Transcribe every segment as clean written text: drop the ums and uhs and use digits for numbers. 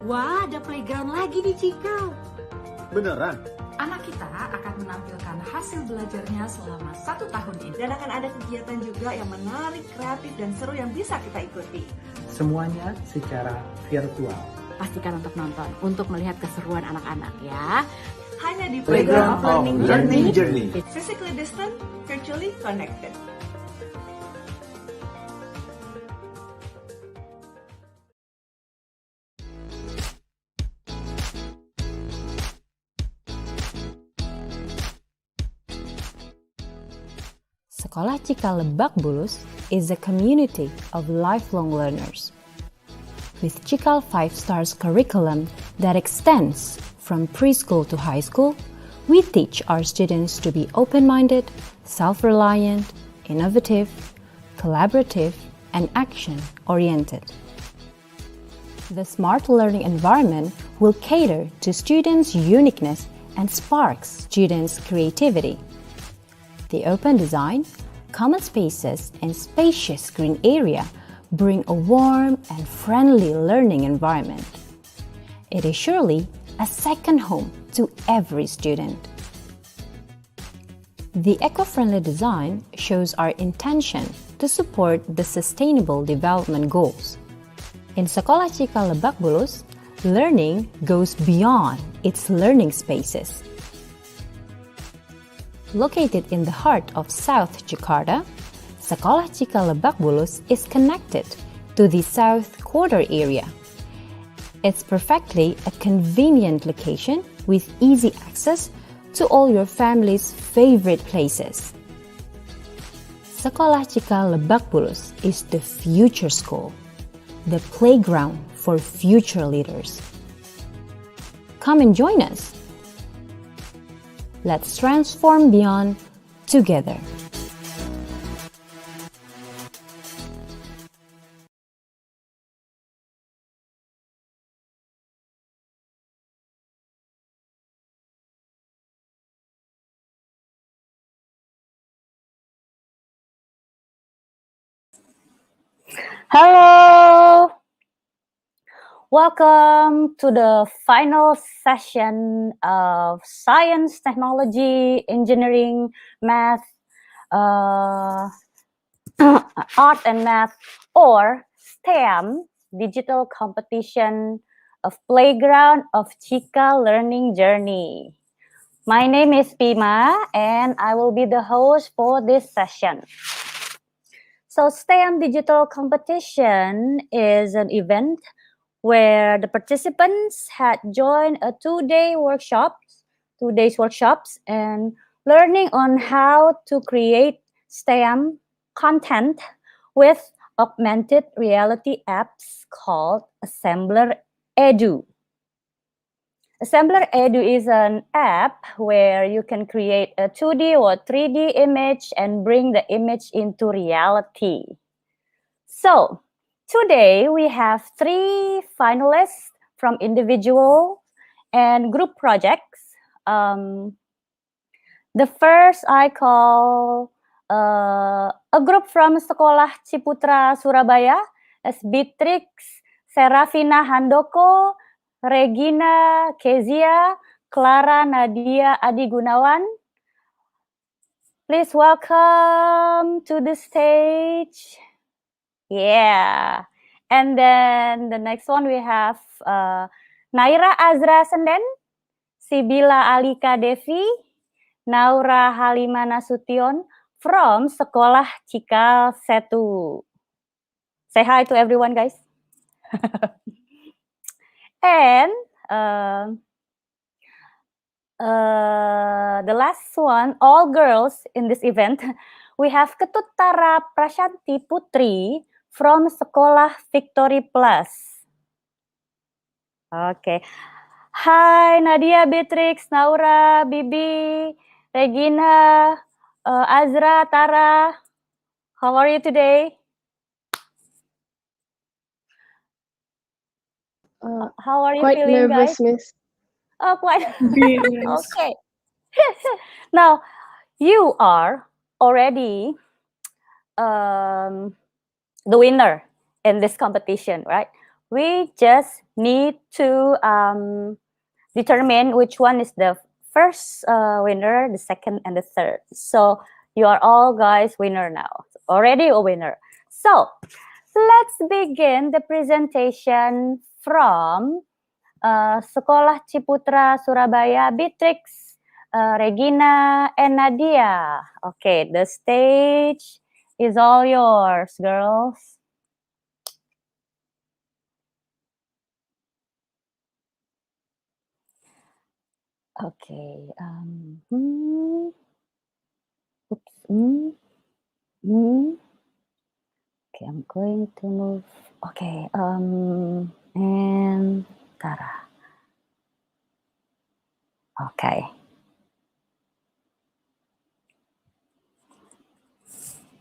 Wah, ada playground lagi di Cikal. Beneran? Anak kita akan menampilkan hasil belajarnya selama 1 tahun ini. Dan akan ada kegiatan juga yang menarik, kreatif, dan seru yang bisa kita ikuti. Semuanya secara virtual. Pastikan untuk nonton, untuk melihat keseruan anak-anak ya. Hanya di Playground of Learning Journey. Physically distant, virtually connected. Sekolah Cikal Lebak Bulus is a community of lifelong learners. With Cikal 5 Stars curriculum that extends from preschool to high school, we teach our students to be open-minded, self-reliant, innovative, collaborative, and action-oriented. The smart learning environment will cater to students' uniqueness and spark students' creativity. The open design, common spaces, and spacious green area bring a warm and friendly learning environment. It is surely a second home to every student. The eco-friendly design shows our intention to support the Sustainable Development Goals. In Sekolah Cikal Lebak Bulus, learning goes beyond its learning spaces. Located in the heart of South Jakarta, Sekolah Cikal Lebak Bulus is connected to the South Quarter area. It's perfectly a convenient location with easy access to all your family's favorite places. Sekolah Cikal Lebak Bulus is the future school, the playground for future leaders. Come and join us. Let's transform beyond together. Hello! Welcome to the final session of Science, Technology, Engineering, Math, Art and Math, or STEM digital competition of Playground of Cikal Learning Journey. My name is Pima and I will be the host for this session. So STEM digital competition is an event where the participants had joined a 2-day workshops and learning on how to create STEM content with augmented reality apps called Assembler Edu. Assembler Edu is an app where you can create a 2D or 3D image and bring the image into reality. So, today we have 3 finalists from individual and group projects. The first I call a group from Sekolah Ciputra Surabaya as Beatrix Serafina Handoko, Regina Kezia, Clara Nadia Adi Gunawan. Please welcome to the stage. Yeah. And then the next one we have Naira Azra Senden, Sibila Alika Devi, Naura Halima Nasution from Sekolah Cikal Setu. Say hi to everyone, guys. And the last one, all girls in this event, we have Ketut Tara Prashanti Putri from Sekolah Victory Plus. Okay. Hi Nadia, Beatrix, Naura, Bibi, Regina, Azra, Tara. How are you today? How are you Quite feeling, nervous, guys? Miss. Oh, quite. Yes. Okay. Now, you are already the winner in this competition, right? We just need to determine which one is the first winner, the second, and the third. So you are all guys winner now. Already a winner. So let's begin the presentation from Sekolah Ciputra Surabaya, Beatrix, Regina, and Nadia. Okay, the stage is all yours, girls. Okay. Oops. Okay, I'm going to move. Okay. And Tara. Okay.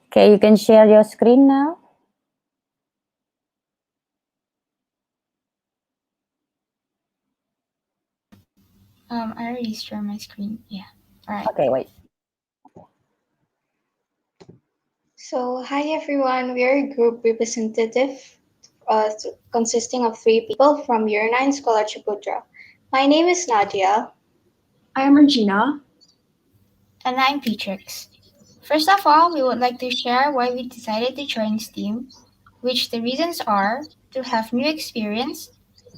Okay, you can share your screen now. I already shared my screen. Yeah. All right. Okay, wait. So, hi everyone. We are a group representative consisting of 3 people from Year 9 Scholar Chiputra. My name is Nadia. I am Regina. And I'm Beatrix. First of all, we would like to share why we decided to join STEAM, which the reasons are to have new experience,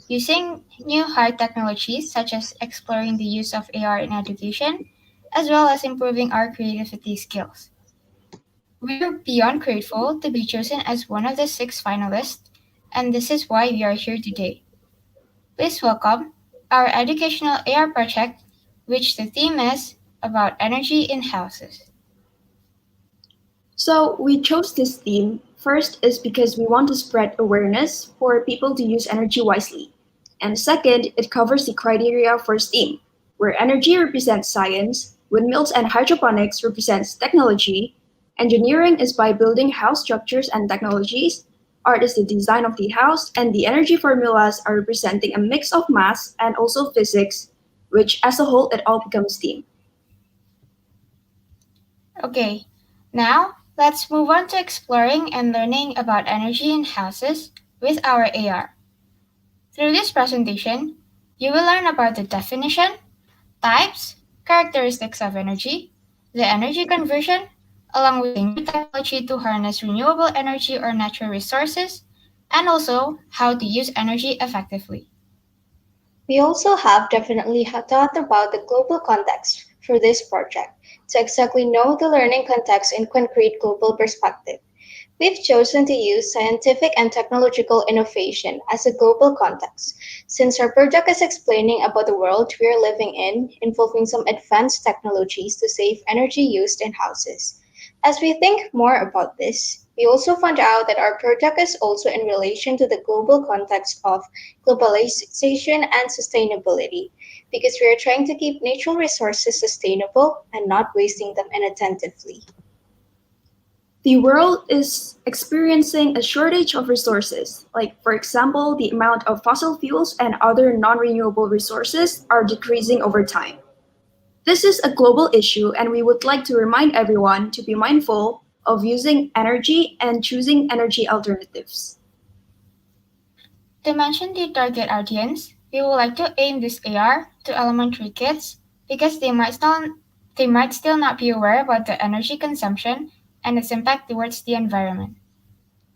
using new hard technologies such as exploring the use of AR in education, as well as improving our creativity skills. We're beyond grateful to be chosen as one of the 6 finalists, and this is why we are here today. Please welcome our educational AR project, which the theme is about energy in houses. So we chose this theme first is because we want to spread awareness for people to use energy wisely. And second, it covers the criteria for STEAM, where energy represents science, windmills and hydroponics represents technology, engineering is by building house structures and technologies, art is the design of the house, and the energy formulas are representing a mix of math and also physics, which as a whole it all becomes STEAM. Okay, now let's move on to exploring and learning about energy in houses with our AR. Through this presentation, you will learn about the definition, types, characteristics of energy, the energy conversion, along with a new technology to harness renewable energy or natural resources, and also how to use energy effectively. We also have definitely thought about the global context for this project to exactly know the learning context in concrete global perspective. We've chosen to use scientific and technological innovation as a global context, since our project is explaining about the world we are living in, involving some advanced technologies to save energy used in houses. As we think more about this, we also found out that our project is also in relation to the global context of globalization and sustainability, because we are trying to keep natural resources sustainable and not wasting them inattentively. The world is experiencing a shortage of resources, like, for example, the amount of fossil fuels and other non-renewable resources are decreasing over time. This is a global issue, and we would like to remind everyone to be mindful of using energy and choosing energy alternatives. To mention the target audience, we would like to aim this AR to elementary kids because they might still not be aware about the energy consumption and its impact towards the environment.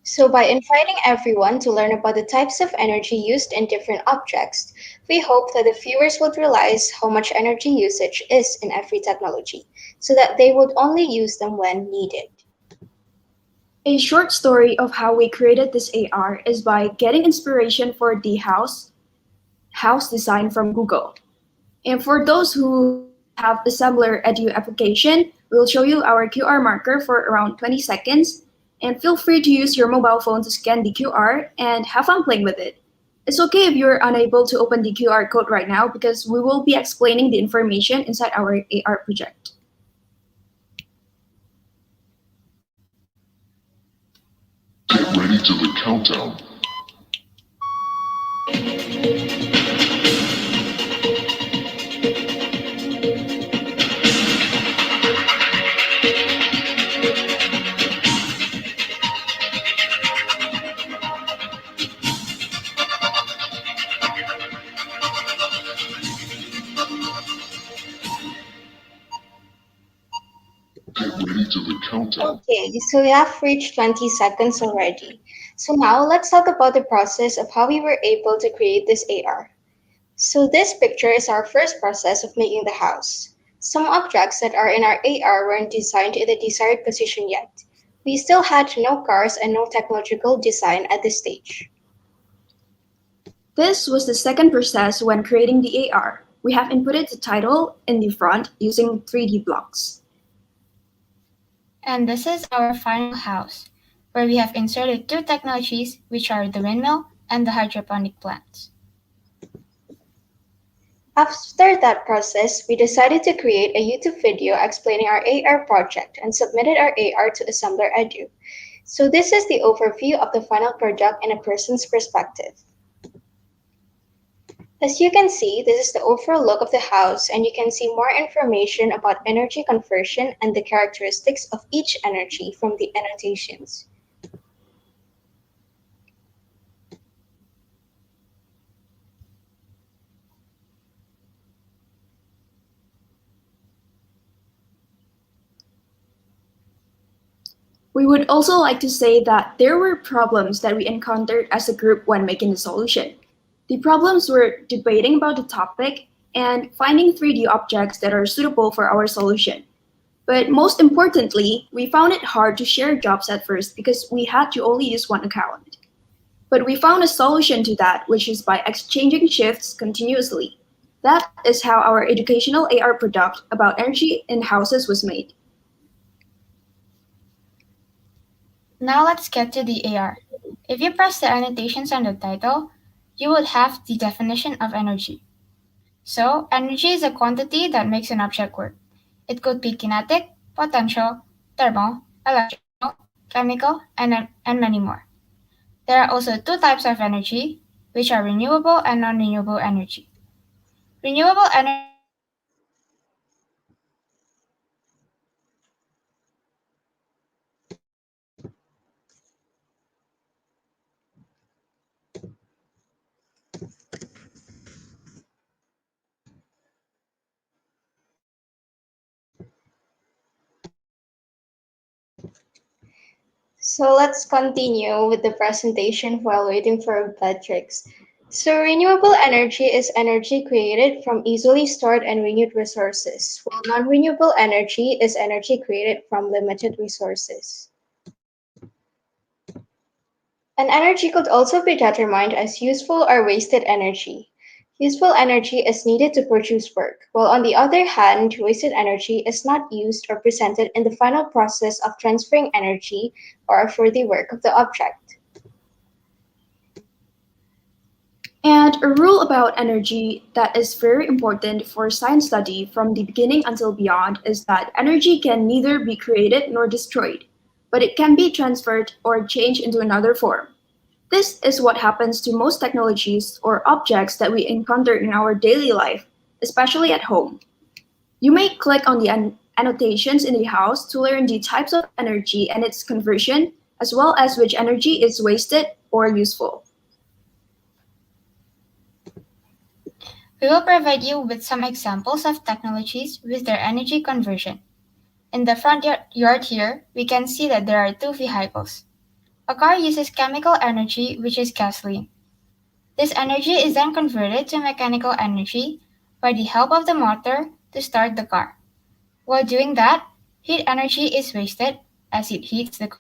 So, by inviting everyone to learn about the types of energy used in different objects, we hope that the viewers would realize how much energy usage is in every technology, so that they would only use them when needed. A short story of how we created this AR is by getting inspiration for the house design from Google. And for those who have a similar edu application, we'll show you our QR marker for around 20 seconds. And feel free to use your mobile phone to scan the QR and have fun playing with it. It's okay if you're unable to open the QR code right now because we will be explaining the information inside our AR project. Get ready to the countdown. to the countdown. Okay, so we have reached 20 seconds already. So now let's talk about the process of how we were able to create this AR. So this picture is our first process of making the house. Some objects that are in our AR weren't designed in the desired position yet. We still had no cars and no technological design at this stage. This was the second process when creating the AR. We have inputted the title in the front using 3D blocks. And this is our final house, where we have inserted two technologies, which are the windmill and the hydroponic plants. After that process, we decided to create a YouTube video explaining our AR project and submitted our AR to Assembler Edu. So this is the overview of the final product in a person's perspective. As you can see, this is the overall look of the house, and you can see more information about energy conversion and the characteristics of each energy from the annotations. We would also like to say that there were problems that we encountered as a group when making the solution. The problems were debating about the topic and finding 3D objects that are suitable for our solution. But most importantly, we found it hard to share jobs at first because we had to only use one account. But we found a solution to that, which is by exchanging shifts continuously. That is how our educational AR product about energy in houses was made. Now let's get to the AR. If you press the annotations on the title, you would have the definition of energy. So, energy is a quantity that makes an object work. It could be kinetic, potential, thermal, electrical, chemical, and many more. There are also two types of energy, which are renewable and non-renewable energy. Renewable energy So let's continue with the presentation while waiting for Patrick's. So renewable energy is energy created from easily stored and renewed resources, while non-renewable energy is energy created from limited resources. An energy could also be determined as useful or wasted energy. Useful energy is needed to produce work, while on the other hand, wasted energy is not used or presented in the final process of transferring energy or for the work of the object. And a rule about energy that is very important for science study from the beginning until beyond is that energy can neither be created nor destroyed, but it can be transferred or changed into another form. This is what happens to most technologies or objects that we encounter in our daily life, especially at home. You may click on the annotations in the house to learn the types of energy and its conversion, as well as which energy is wasted or useful. We will provide you with some examples of technologies with their energy conversion. In the front yard here, we can see that there are two vehicles. A car uses chemical energy, which is gasoline. This energy is then converted to mechanical energy by the help of the motor to start the car. While doing that, heat energy is wasted as it heats the car.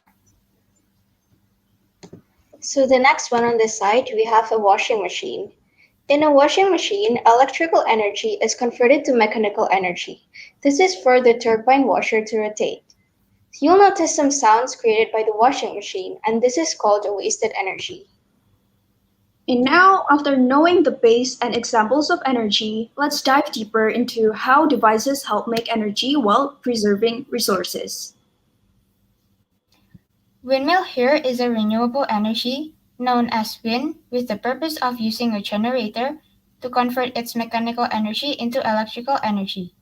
So the next one on this side, we have a washing machine. In a washing machine, electrical energy is converted to mechanical energy. This is for the turbine washer to rotate. You'll notice some sounds created by the washing machine, and this is called a wasted energy. And now, after knowing the base and examples of energy, let's dive deeper into how devices help make energy while preserving resources. Windmill here is a renewable energy known as wind with the purpose of using a generator to convert its mechanical energy into electrical energy.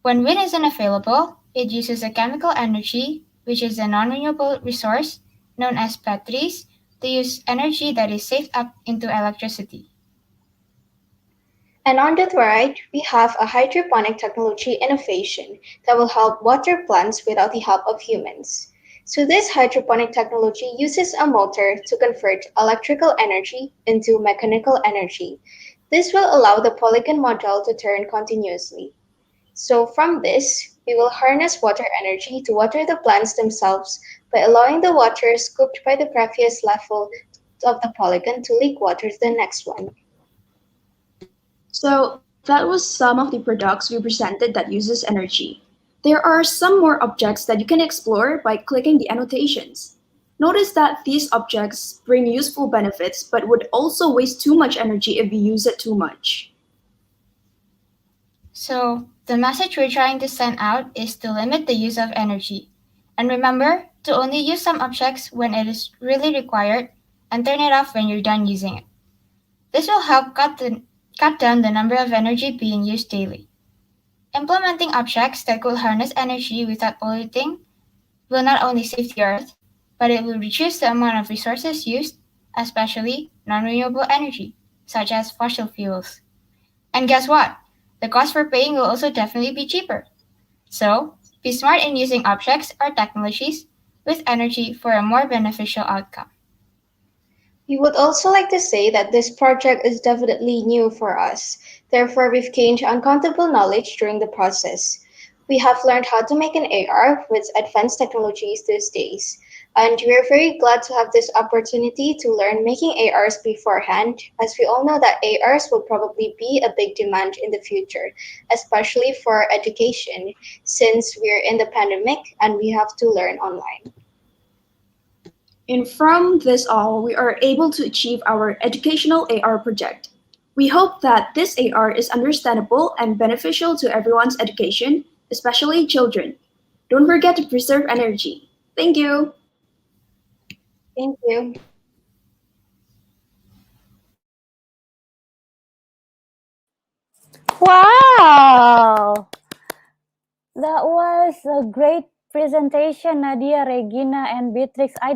When wind isn't available, it uses a chemical energy, which is a non-renewable resource known as batteries, to use energy that is saved up into electricity. And on the right, we have a hydroponic technology innovation that will help water plants without the help of humans. So this hydroponic technology uses a motor to convert electrical energy into mechanical energy. This will allow the polygon model to turn continuously. So from this, we will harness water energy to water the plants themselves by allowing the water scooped by the previous level of the polygon to leak water to the next one. So that was some of the products we presented that uses energy. There are some more objects that you can explore by clicking the annotations. Notice that these objects bring useful benefits but would also waste too much energy if we use it too much. So, the message we're trying to send out is to limit the use of energy. And remember to only use some objects when it is really required and turn it off when you're done using it. This will help cut down the number of energy being used daily. Implementing objects that could harness energy without polluting will not only save the earth, but it will reduce the amount of resources used, especially non renewable energy, such as fossil fuels. And guess what? The cost for paying will also definitely be cheaper. So, be smart in using objects or technologies with energy for a more beneficial outcome. We would also like to say that this project is definitely new for us. Therefore, we've gained uncountable knowledge during the process. We have learned how to make an AR with advanced technologies these days. And we are very glad to have this opportunity to learn making ARs beforehand, as we all know that ARs will probably be a big demand in the future, especially for education, since we're in the pandemic and we have to learn online. And from this all, we are able to achieve our educational AR project. We hope that this AR is understandable and beneficial to everyone's education, especially children. Don't forget to preserve energy. Thank you. Thank you. Wow! That was a great presentation, Nadia, Regina, and Beatrix. I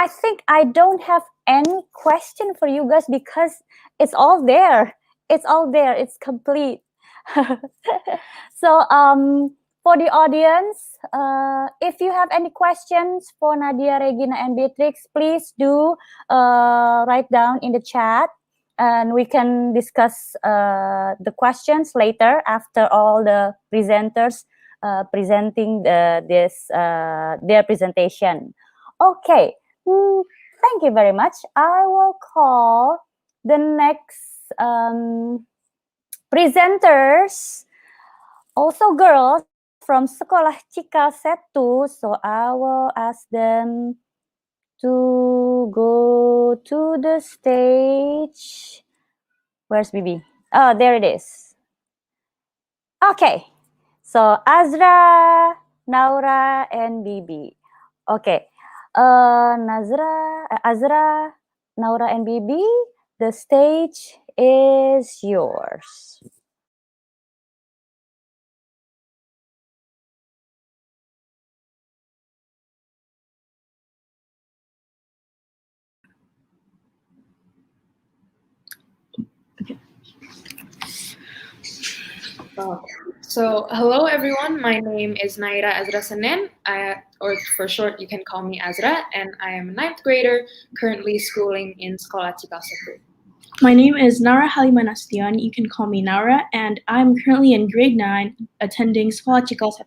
think I don't have any question for you guys because it's all there. It's all there. It's complete. So, for the audience, if you have any questions for Nadia, Regina, and Beatrix, please do write down in the chat, and we can discuss the questions later after all the presenters presenting their presentation. Okay, thank you very much. I will call the next presenters, also girls from Sekolah Cikal 1. So I will ask them to go to the stage. Where's Bibi? Oh, there it is. Okay. So Azra, Naura, and Bibi. Okay. Azra, Naura, and Bibi, the stage is yours. So, hello everyone. My name is Naira Azra Sanen, or for short, you can call me Azra, and I am a ninth grader currently schooling in Sekolah Cikal 1. My name is Nara Halimanastian. You can call me Nara, and I'm currently in grade 9 attending Sekolah Cikal 1.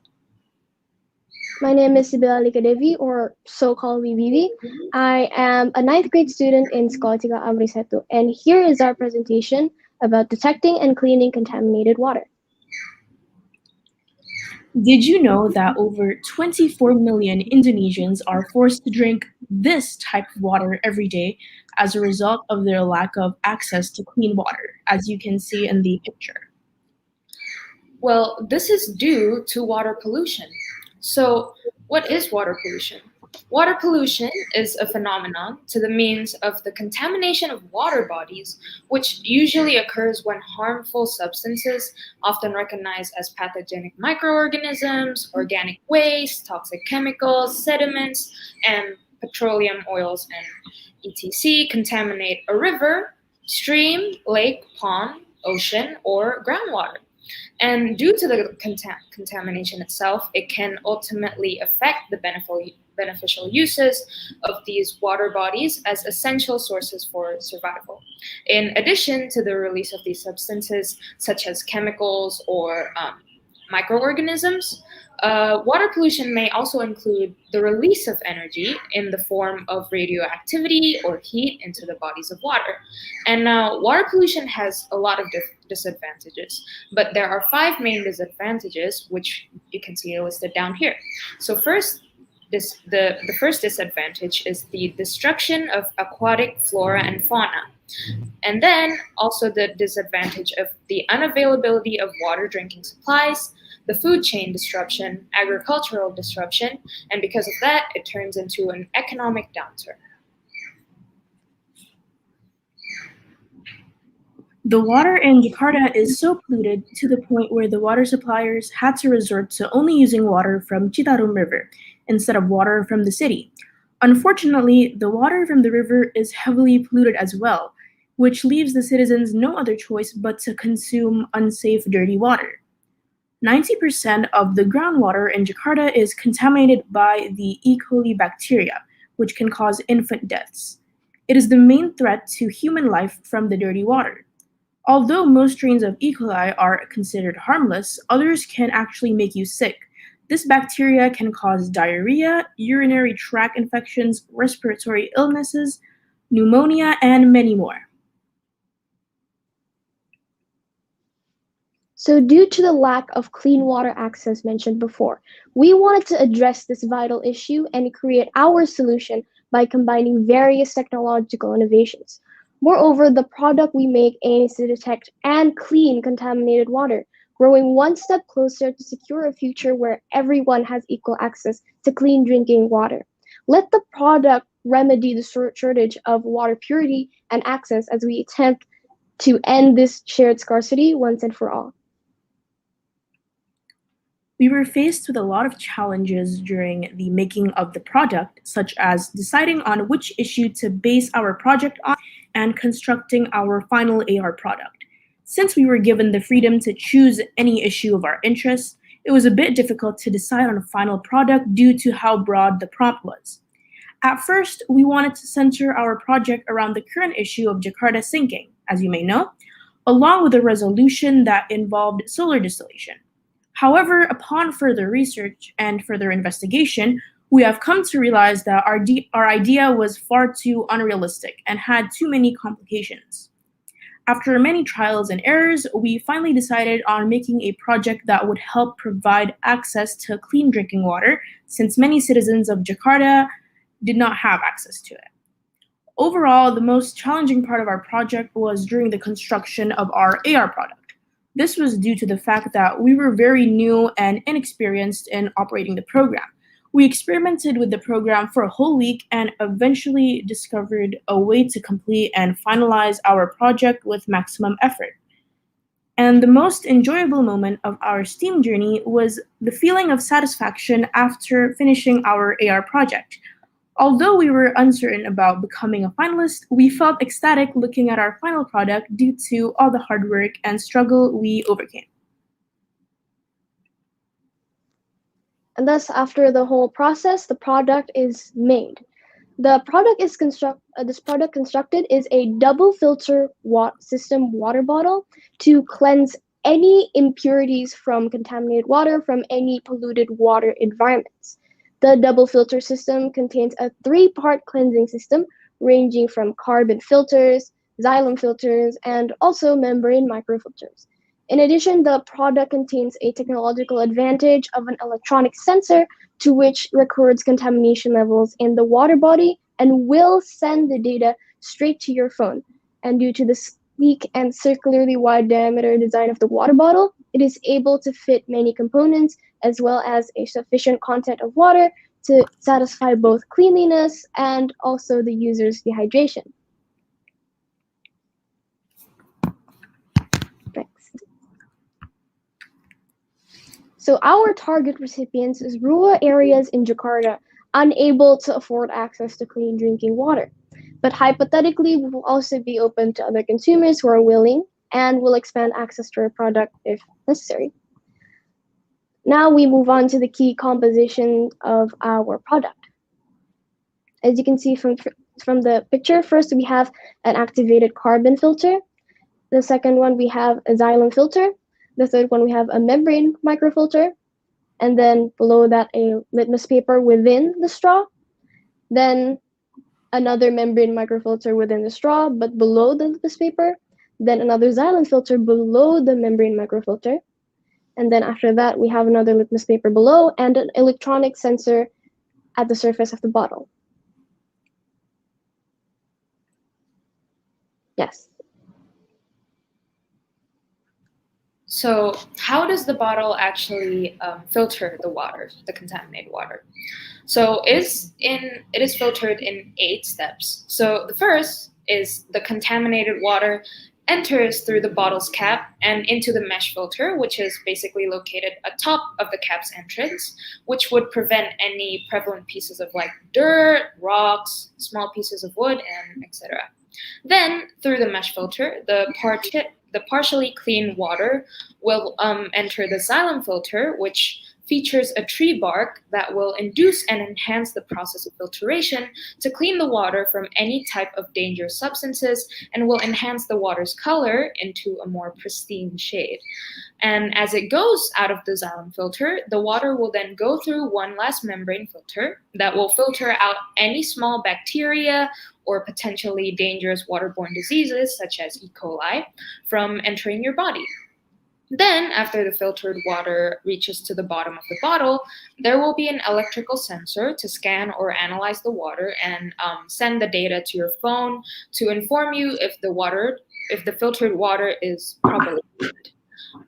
My name is Sibila Likadevi, or so-called Vivi. I am a ninth grade student in Sekolah Cikal Amri 1, and here is our presentation about detecting and cleaning contaminated water. Did you know that over 24 million Indonesians are forced to drink this type of water every day as a result of their lack of access to clean water, as you can see in the picture? Well, this is due to water pollution. So, what is water pollution? Water pollution is a phenomenon to the means of the contamination of water bodies, which usually occurs when harmful substances, often recognized as pathogenic microorganisms, organic waste, toxic chemicals, sediments, and petroleum oils and etc., contaminate a river, stream, lake, pond, ocean, or groundwater. And due to the contamination itself, it can ultimately affect the beneficial uses of these water bodies as essential sources for survival. In addition to the release of these substances, such as chemicals or microorganisms, water pollution may also include the release of energy in the form of radioactivity or heat into the bodies of water. And water pollution has a lot of disadvantages, but there are 5 main disadvantages, which you can see listed down here. So first, the first disadvantage is the destruction of aquatic flora and fauna. And then also the disadvantage of the unavailability of water drinking supplies, the food chain disruption, agricultural disruption, and because of that, it turns into an economic downturn. The water in Jakarta is so polluted to the point where the water suppliers had to resort to only using water from Citarum River instead of water from the city. Unfortunately, the water from the river is heavily polluted as well, which leaves the citizens no other choice but to consume unsafe, dirty water. 90% of the groundwater in Jakarta is contaminated by the E. coli bacteria, which can cause infant deaths. It is the main threat to human life from the dirty water. Although most strains of E. coli are considered harmless, others can actually make you sick. This bacteria can cause diarrhea, urinary tract infections, respiratory illnesses, pneumonia, and many more. So due to the lack of clean water access mentioned before, we wanted to address this vital issue and create our solution by combining various technological innovations. Moreover, the product we make aims to detect and clean contaminated water, growing one step closer to secure a future where everyone has equal access to clean drinking water. Let the product remedy the shortage of water purity and access as we attempt to end this shared scarcity once and for all. We were faced with a lot of challenges during the making of the product, such as deciding on which issue to base our project on and constructing our final AR product. Since we were given the freedom to choose any issue of our interest, it was a bit difficult to decide on a final product due to how broad the prompt was. At first, we wanted to center our project around the current issue of Jakarta sinking, as you may know, along with a resolution that involved solar distillation. However, upon further research and further investigation, we have come to realize that our idea was far too unrealistic and had too many complications. After many trials and errors, we finally decided on making a project that would help provide access to clean drinking water, since many citizens of Jakarta did not have access to it. Overall, the most challenging part of our project was during the construction of our AR product. This was due to the fact that we were very new and inexperienced in operating the program. We experimented with the program for a whole week and eventually discovered a way to complete and finalize our project with maximum effort. And the most enjoyable moment of our STEAM journey was the feeling of satisfaction after finishing our AR project. Although we were uncertain about becoming a finalist, we felt ecstatic looking at our final product due to all the hard work and struggle we overcame. And thus, after the whole process, the product is made. The product is constructed is a double filter system water bottle to cleanse any impurities from contaminated water from any polluted water environments. The double filter system contains a 3-part cleansing system ranging from carbon filters, xylem filters, and also membrane microfilters. In addition, the product contains a technological advantage of an electronic sensor to which records contamination levels in the water body and will send the data straight to your phone. And due to the sleek and circularly wide diameter design of the water bottle, it is able to fit many components as well as a sufficient content of water to satisfy both cleanliness and also the user's dehydration. Next. So our target recipients is rural areas in Jakarta unable to afford access to clean drinking water. But hypothetically, we will also be open to other consumers who are willing and will expand access to our product if necessary. Now we move on to the key composition of our product. As you can see from the picture, first we have an activated carbon filter. The second one, we have a xylem filter. The third one, we have a membrane microfilter. And then below that, a litmus paper within the straw. Then another membrane microfilter within the straw, but below the litmus paper. Then another xylem filter below the membrane microfilter. And then after that, we have another litmus paper below and an electronic sensor at the surface of the bottle. Yes. So how does the bottle actually filter the water, the contaminated water? So it is filtered in 8 steps. So the first is the contaminated water enters through the bottle's cap and into the mesh filter, which is basically located atop of the cap's entrance, which would prevent any prevalent pieces of like dirt, rocks, small pieces of wood, and etc. Then through the mesh filter, the partially clean water will enter the xylem filter, which features a tree bark that will induce and enhance the process of filtration to clean the water from any type of dangerous substances and will enhance the water's color into a more pristine shade. And as it goes out of the xylem filter, the water will then go through one last membrane filter that will filter out any small bacteria or potentially dangerous waterborne diseases such as E. coli from entering your body. Then, after the filtered water reaches to the bottom of the bottle, there will be an electrical sensor to scan or analyze the water and send the data to your phone to inform you if the filtered water is properly cleaned.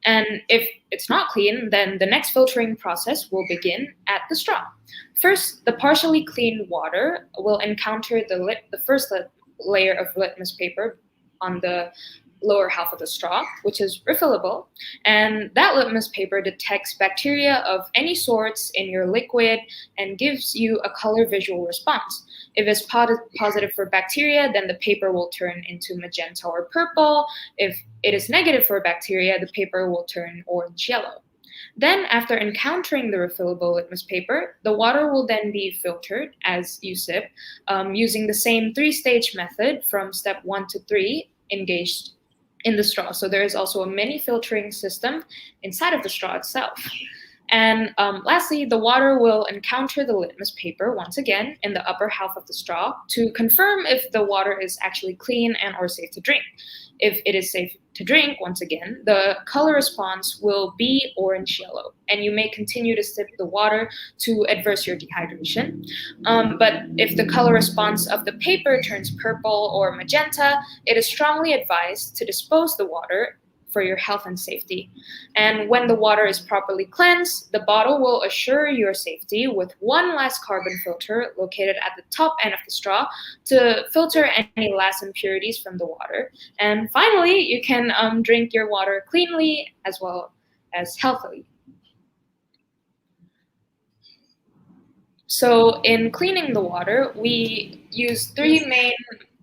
And if it's not clean, then the next filtering process will begin at the straw. First, the partially cleaned water will encounter the first layer of litmus paper on the lower half of the straw, which is refillable, and that litmus paper detects bacteria of any sorts in your liquid and gives you a color visual response. If it's positive for bacteria, then the paper will turn into magenta or purple. If it is negative for bacteria, the paper will turn orange-yellow. Then, after encountering the refillable litmus paper, the water will then be filtered as you sip using the same 3-stage method from step 1 to 3 engaged in the straw. So there is also a mini filtering system inside of the straw itself. And lastly, the water will encounter the litmus paper once again in the upper half of the straw to confirm if the water is actually clean and or safe to drink. If it is safe to drink, once again, the color response will be orange-yellow, and you may continue to sip the water to adverse your dehydration. But if the color response of the paper turns purple or magenta, it is strongly advised to dispose the water for your health and safety. And when the water is properly cleansed, the bottle will assure your safety with one last carbon filter located at the top end of the straw to filter any last impurities from the water. And finally, you can drink your water cleanly as well as healthily. So in cleaning the water, we use 3 main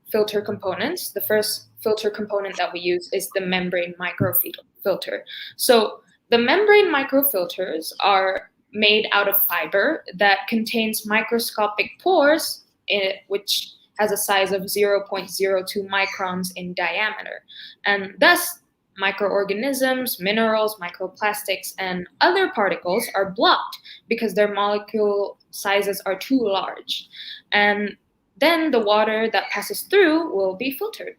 filter components. The first filter component that we use is the membrane microfilter. So the membrane microfilters are made out of fiber that contains microscopic pores, which has a size of 0.02 microns in diameter. And thus, microorganisms, minerals, microplastics, and other particles are blocked because their molecule sizes are too large. And then the water that passes through will be filtered.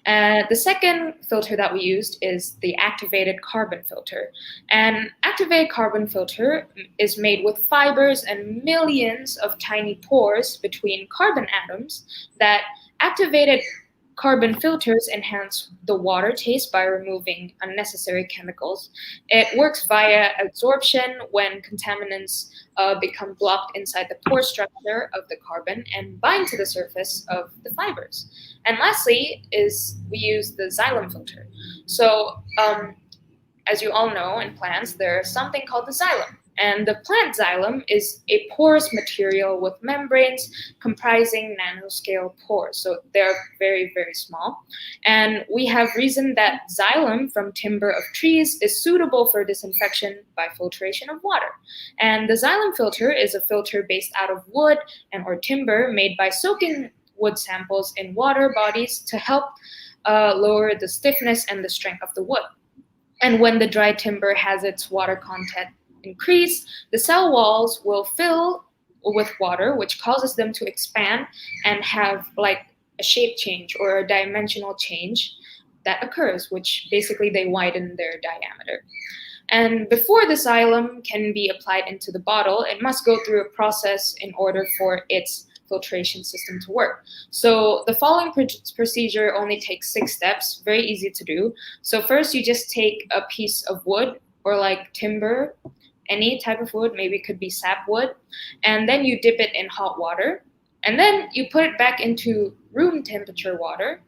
The second filter that we used is the activated carbon filter. An activated carbon filter is made with fibers and millions of tiny pores between carbon atoms that activated carbon filters enhance the water taste by removing unnecessary chemicals. It works via absorption when contaminants become blocked inside the pore structure of the carbon and bind to the surface of the fibers. And lastly is we use the xylem filter. So as you all know, in plants, there's something called the xylem. And the plant xylem is a porous material with membranes comprising nanoscale pores. So they're very, very small. And we have reasoned that xylem from timber of trees is suitable for disinfection by filtration of water. And the xylem filter is a filter based out of wood and or timber made by soaking wood samples in water bodies to help lower the stiffness and the strength of the wood. And when the dry timber has its water content increase, the cell walls will fill with water, which causes them to expand and have like a shape change or a dimensional change that occurs, which basically they widen their diameter. And before the xylem can be applied into the bottle, it must go through a process in order for its filtration system to work. So the following procedure only takes 6 steps, very easy to do. So first you just take a piece of wood or like timber, any type of wood, maybe it could be sapwood, and then you dip it in hot water, and then you put it back into room temperature water,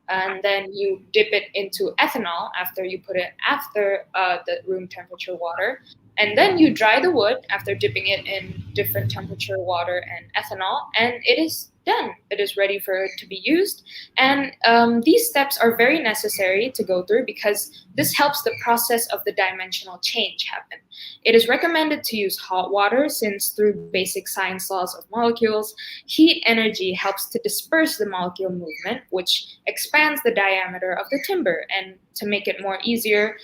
and then you dip it into ethanol after you put it after the room temperature water, and then you dry the wood after dipping it in different temperature water and ethanol, and it is done. It is ready for it to be used. And these steps are very necessary to go through because this helps the process of the dimensional change happen. It is recommended to use hot water since through basic science laws of molecules, heat energy helps to disperse the molecule movement, which expands the diameter of the timber and to make it more easier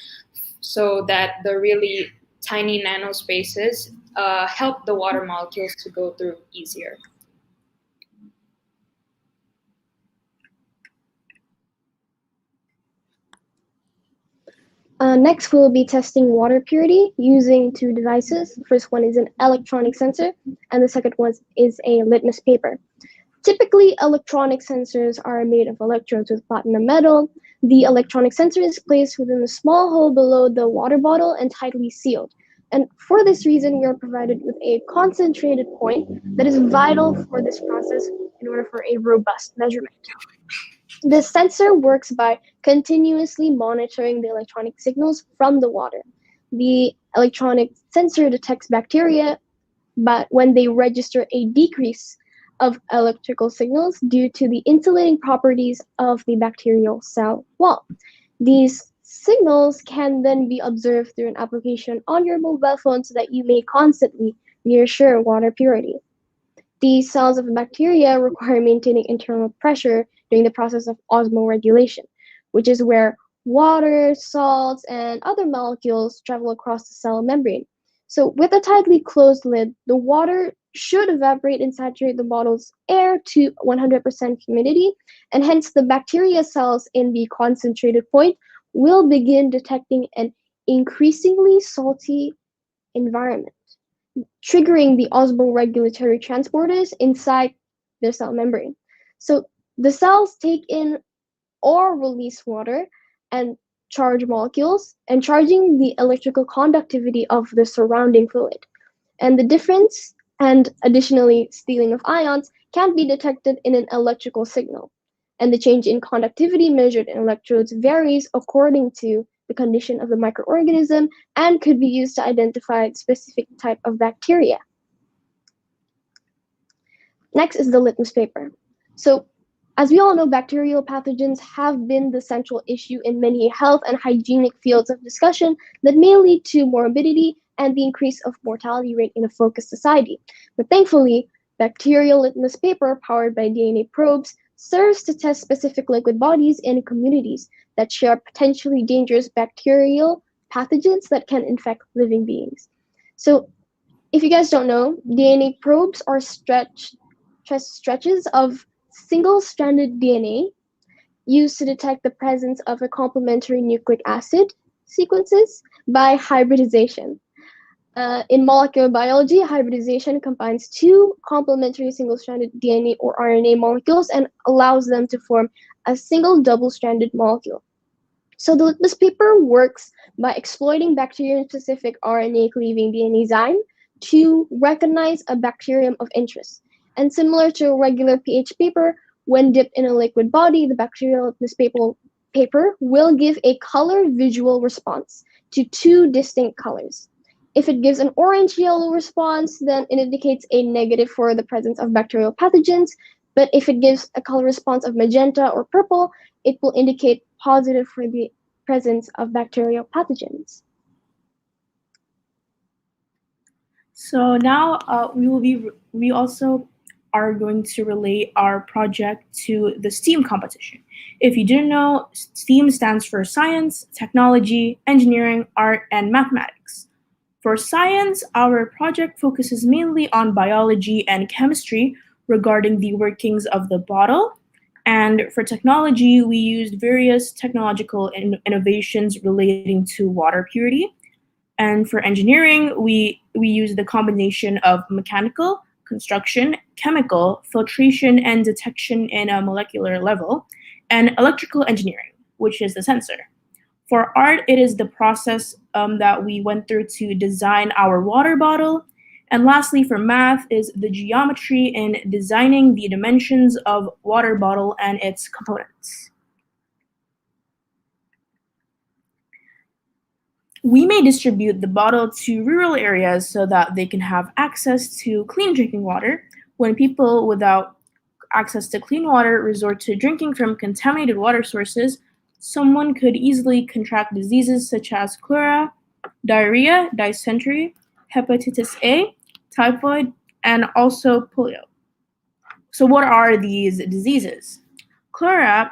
so that the really tiny nanospaces help the water molecules to go through easier. Next, we'll be testing water purity using 2 devices. The first one is an electronic sensor, and the second one is a litmus paper. Typically, electronic sensors are made of electrodes with platinum metal. The electronic sensor is placed within a small hole below the water bottle and tightly sealed. And for this reason, we are provided with a concentrated point that is vital for this process in order for a robust measurement. The sensor works by continuously monitoring the electronic signals from the water. The electronic sensor detects bacteria, but when they register a decrease of electrical signals due to the insulating properties of the bacterial cell wall. These signals can then be observed through an application on your mobile phone so that you may constantly reassure water purity. These cells of bacteria require maintaining internal pressure during the process of osmoregulation, which is where water, salts, and other molecules travel across the cell membrane. So with a tightly closed lid, the water should evaporate and saturate the bottle's air to 100% humidity, and hence the bacteria cells in the concentrated point will begin detecting an increasingly salty environment, triggering the osmoregulatory transporters inside the cell membrane. So the cells take in or release water and charge molecules and charging the electrical conductivity of the surrounding fluid. And the difference and additionally stealing of ions can be detected in an electrical signal. And the change in conductivity measured in electrodes varies according to the condition of the microorganism and could be used to identify a specific type of bacteria. Next is the litmus paper. So, as we all know, bacterial pathogens have been the central issue in many health and hygienic fields of discussion that may lead to morbidity and the increase of mortality rate in a focused society. But thankfully, bacterial litmus paper powered by DNA probes serves to test specific liquid bodies in communities that share potentially dangerous bacterial pathogens that can infect living beings. So, if you guys don't know, DNA probes are stretches of single-stranded DNA used to detect the presence of a complementary nucleic acid sequences by hybridization. In molecular biology, hybridization combines 2 complementary single-stranded DNA or RNA molecules and allows them to form a single double-stranded molecule. So the litmus paper works by exploiting bacterium-specific RNA-cleaving DNA enzyme to recognize a bacterium of interest. And similar to a regular pH paper, when dipped in a liquid body, the bacterial litmus paper will give a color visual response to 2 distinct colors. If it gives an orange-yellow response, then it indicates a negative for the presence of bacterial pathogens. But if it gives a color response of magenta or purple, it will indicate positive for the presence of bacterial pathogens. So now we also are going to relate our project to the STEAM competition. If you didn't know, STEAM stands for science, technology, engineering, art, and mathematics. For science, our project focuses mainly on biology and chemistry regarding the workings of the bottle. And for technology, we used various technological innovations relating to water purity. And for engineering, we use the combination of mechanical, construction, chemical, filtration, and detection in a molecular level, and electrical engineering, which is the sensor. For art, it is the process that we went through to design our water bottle. And lastly, for math, is the geometry in designing the dimensions of water bottle and its components. We may distribute the bottle to rural areas so that they can have access to clean drinking water. When people without access to clean water resort to drinking from contaminated water sources, someone could easily contract diseases such as cholera, diarrhea, dysentery, hepatitis A, typhoid, and also polio. So what are these diseases? Cholera,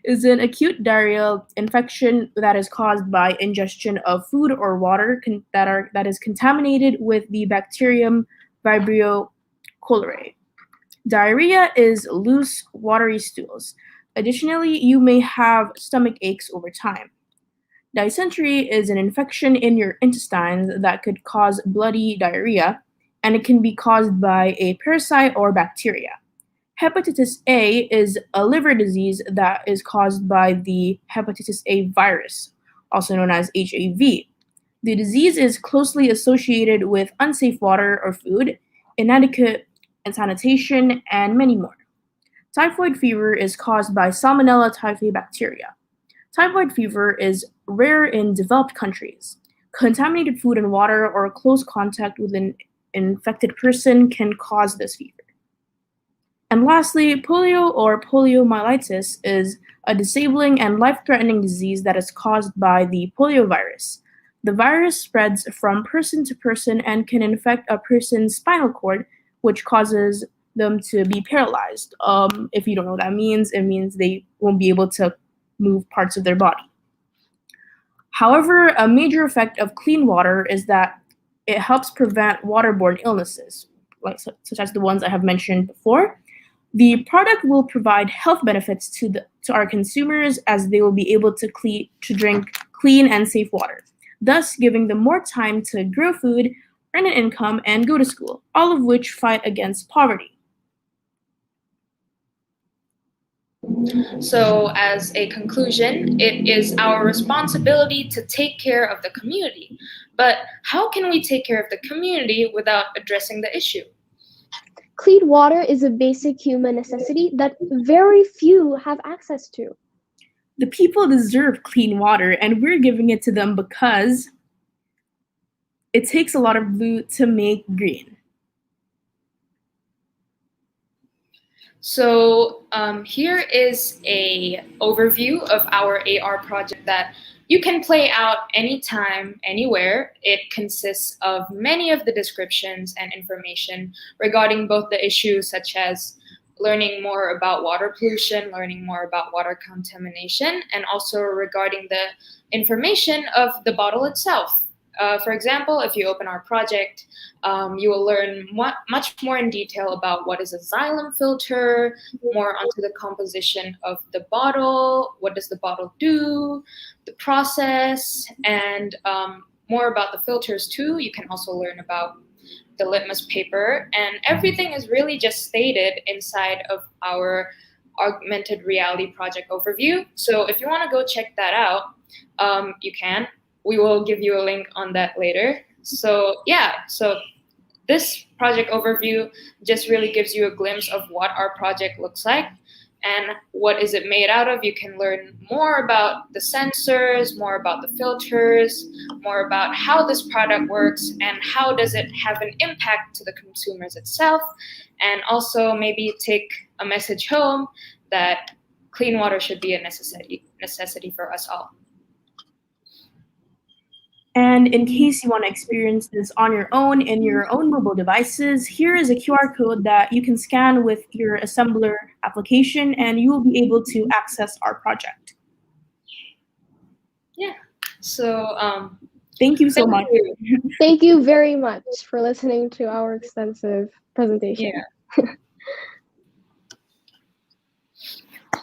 is an acute diarrheal infection that is caused by ingestion of food or water that is contaminated with the bacterium Vibrio cholerae. Diarrhea is loose, watery stools. Additionally, you may have stomach aches over time. Dysentery is an infection in your intestines that could cause bloody diarrhea, and it can be caused by a parasite or bacteria. Hepatitis A is a liver disease that is caused by the hepatitis A virus, also known as HAV. The disease is closely associated with unsafe water or food, inadequate sanitation, and many more. Typhoid fever is caused by Salmonella typhi bacteria. Typhoid fever is rare in developed countries. Contaminated food and water or close contact with an infected person can cause this fever. And lastly, polio or poliomyelitis is a disabling and life-threatening disease that is caused by the poliovirus. The virus spreads from person to person and can infect a person's spinal cord, which causes them to be paralyzed. If you don't know what that means, it means they won't be able to move parts of their body. However, a major effect of clean water is that it helps prevent waterborne illnesses, such as the ones I have mentioned before. The product will provide health benefits to our consumers as they will be able to drink clean and safe water, thus giving them more time to grow food, earn an income, and go to school, all of which fight against poverty. So, as a conclusion, it is our responsibility to take care of the community. But how can we take care of the community without addressing the issue? Clean water is a basic human necessity that very few have access to. The people deserve clean water, and we're giving it to them because it takes a lot of blue to make green. So here is a overview of our AR project that you can play out anytime, anywhere. It consists of many of the descriptions and information regarding both the issues such as learning more about water pollution, learning more about water contamination, and also regarding the information of the bottle itself. For example, if you open our project, you will learn much more in detail about what is a xylem filter, more onto the composition of the bottle, what does the bottle do, the process, and more about the filters too. You can also learn about the litmus paper, and everything is really just stated inside of our augmented reality project overview. So if you want to go check that out, you can. We will give you a link on that later. So yeah, so this project overview just really gives you a glimpse of what our project looks like. and what is it made out of. You can learn more about the sensors, more about the filters, more about how this product works and how does it have an impact to the consumers itself, and also maybe take a message home that clean water should be a necessity for us all. And in case you want to experience this on your own in your own mobile devices, here is a QR code that you can scan with your assembler application, and you will be able to access our project. Yeah. So thank you so much. Thank you very much for listening to our extensive presentation. Yeah.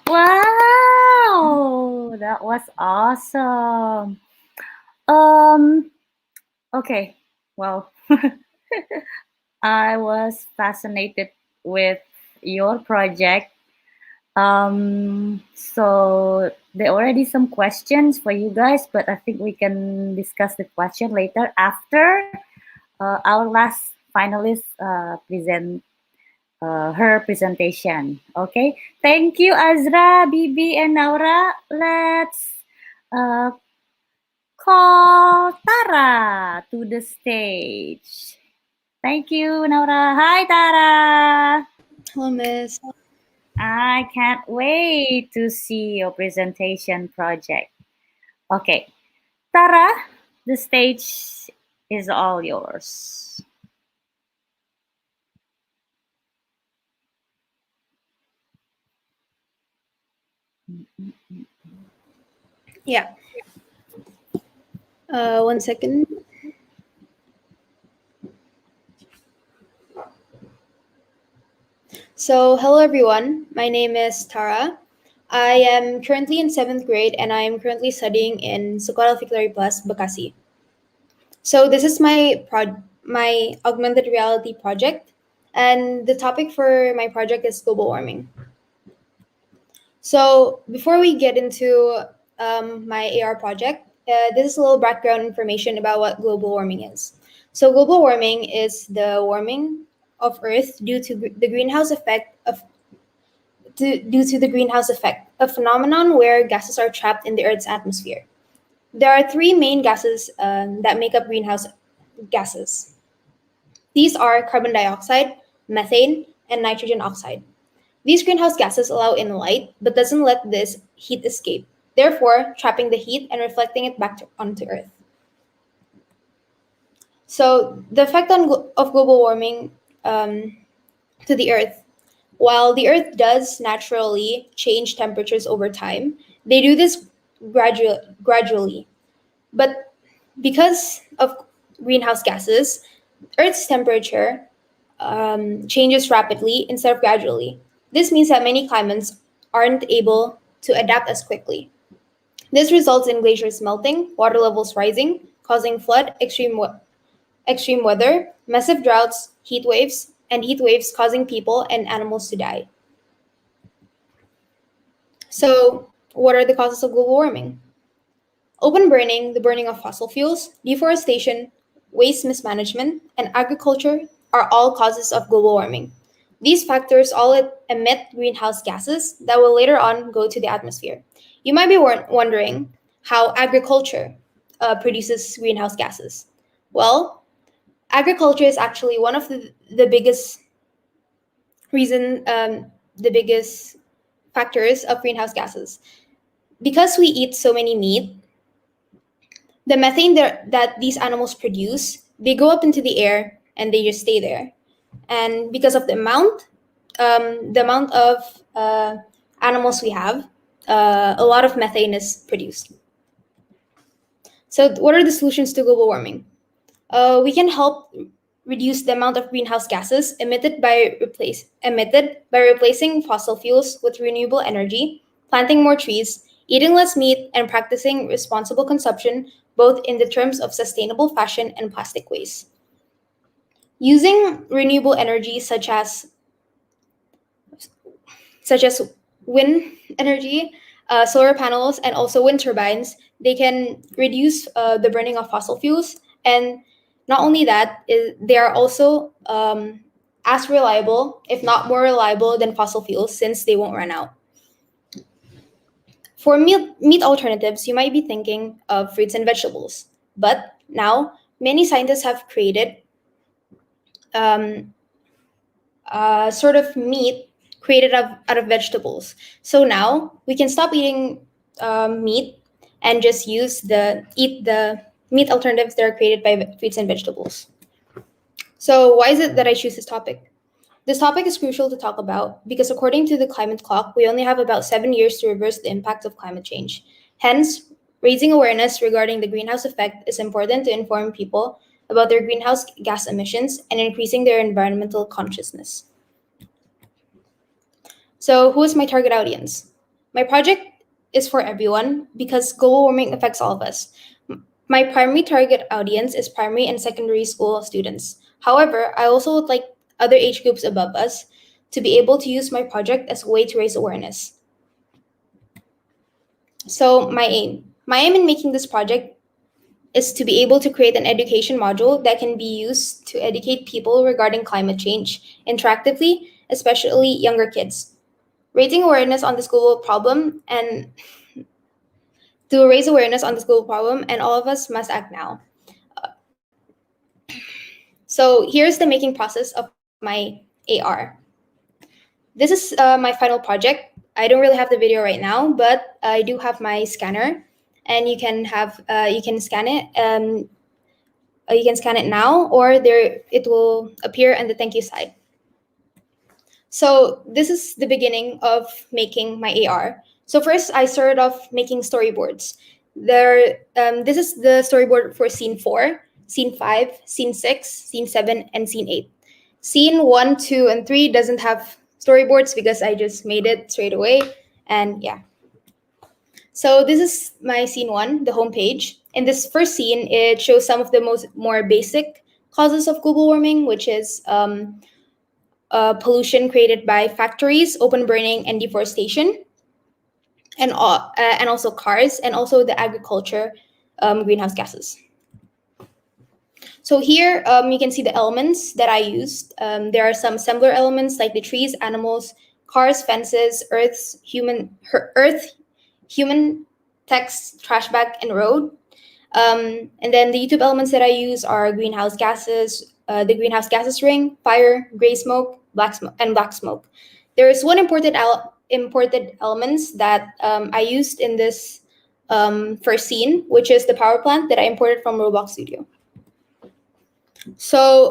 Wow, that was awesome. Okay, well, I was fascinated with your project. So there are already some questions for you guys, but I think we can discuss the question later after our last finalist present her presentation. Okay, thank you, Azra, Bibi, and Naura. Let's call Tara to the stage. Thank you, Naura. Hi, Tara. Hello, Miss. I can't wait to see your presentation project. Okay, Tara, the stage is all yours. Yeah. 1 second. So, hello everyone. My name is Tara. I am currently in 7th grade and I am currently studying in Sekolah Victory Plus, Bekasi. So, this is my augmented reality project, and the topic for my project is global warming. So, before we get into my AR project, this is a little background information about what global warming is. So, global warming is the warming of Earth due to the greenhouse effect, a phenomenon where gases are trapped in the Earth's atmosphere. There are three main gases that make up greenhouse gases. These are carbon dioxide, methane, and nitrogen oxide. These greenhouse gases allow in light, but doesn't let this heat escape, therefore trapping the heat and reflecting it back onto Earth. So the effect of global warming to the Earth. While the Earth does naturally change temperatures over time, they do this gradually. But because of greenhouse gases, Earth's temperature changes rapidly instead of gradually. This means that many climates aren't able to adapt as quickly. This results in glaciers melting, water levels rising, causing flood, extreme weather, massive droughts, and heat waves causing people and animals to die. So, what are the causes of global warming? Open burning, the burning of fossil fuels, deforestation, waste mismanagement, and agriculture are all causes of global warming. These factors all emit greenhouse gases that will later on go to the atmosphere. You might be wondering how agriculture produces greenhouse gases. Well, agriculture is actually one of the biggest factors of greenhouse gases. Because we eat so many meat, the methane that these animals produce, they go up into the air and they just stay there. And because of the amount of animals we have, a lot of methane is produced. So what are the solutions to global warming? We can help reduce the amount of greenhouse gases emitted by replacing fossil fuels with renewable energy, planting more trees, eating less meat, and practicing responsible consumption, both in the terms of sustainable fashion and plastic waste. Using renewable energy such as wind energy, solar panels, and also wind turbines, they can reduce the burning of fossil fuels. And not only that, they are also as reliable, if not more reliable, than fossil fuels, since they won't run out. For meat alternatives, you might be thinking of fruits and vegetables, but now many scientists have created sort of meat created out of vegetables. So now we can stop eating meat and just eat the meat alternatives that are created by fruits and vegetables. So why is it that I choose this topic? This topic is crucial to talk about because according to the climate clock, we only have about 7 years to reverse the impact of climate change. Hence, raising awareness regarding the greenhouse effect is important to inform people about their greenhouse gas emissions and increasing their environmental consciousness. So, who is my target audience? My project is for everyone because global warming affects all of us. My primary target audience is primary and secondary school students. However, I also would like other age groups above us to be able to use my project as a way to raise awareness. So my aim in making this project is to be able to create an education module that can be used to educate people regarding climate change interactively, especially younger kids. Raising awareness on this global problem and all of us must act now. So here's the making process of my AR. This is my final project. I don't really have the video right now, but I do have my scanner, and you can scan it. You can scan it now, or it will appear on the thank you side. So this is the beginning of making my AR. So first, I started off making storyboards. This is the storyboard for scene 4, scene 5, scene 6, scene 7, and scene 8. Scene 1, 2, and 3 doesn't have storyboards because I just made it straight away, and yeah. So this is my scene 1, the homepage. In this first scene, it shows some of the more basic causes of global warming, which is pollution created by factories, open burning, and deforestation, and also cars, and also the agriculture greenhouse gases. So here you can see the elements that I used. There are some assembler elements like the trees, animals, cars, fences, human, text, trash bag, and road. And then the YouTube elements that I use are greenhouse gases, the greenhouse gases ring, fire, gray smoke, black smoke. There is one imported elements that I used in this first scene, which is the power plant that I imported from Roblox Studio. So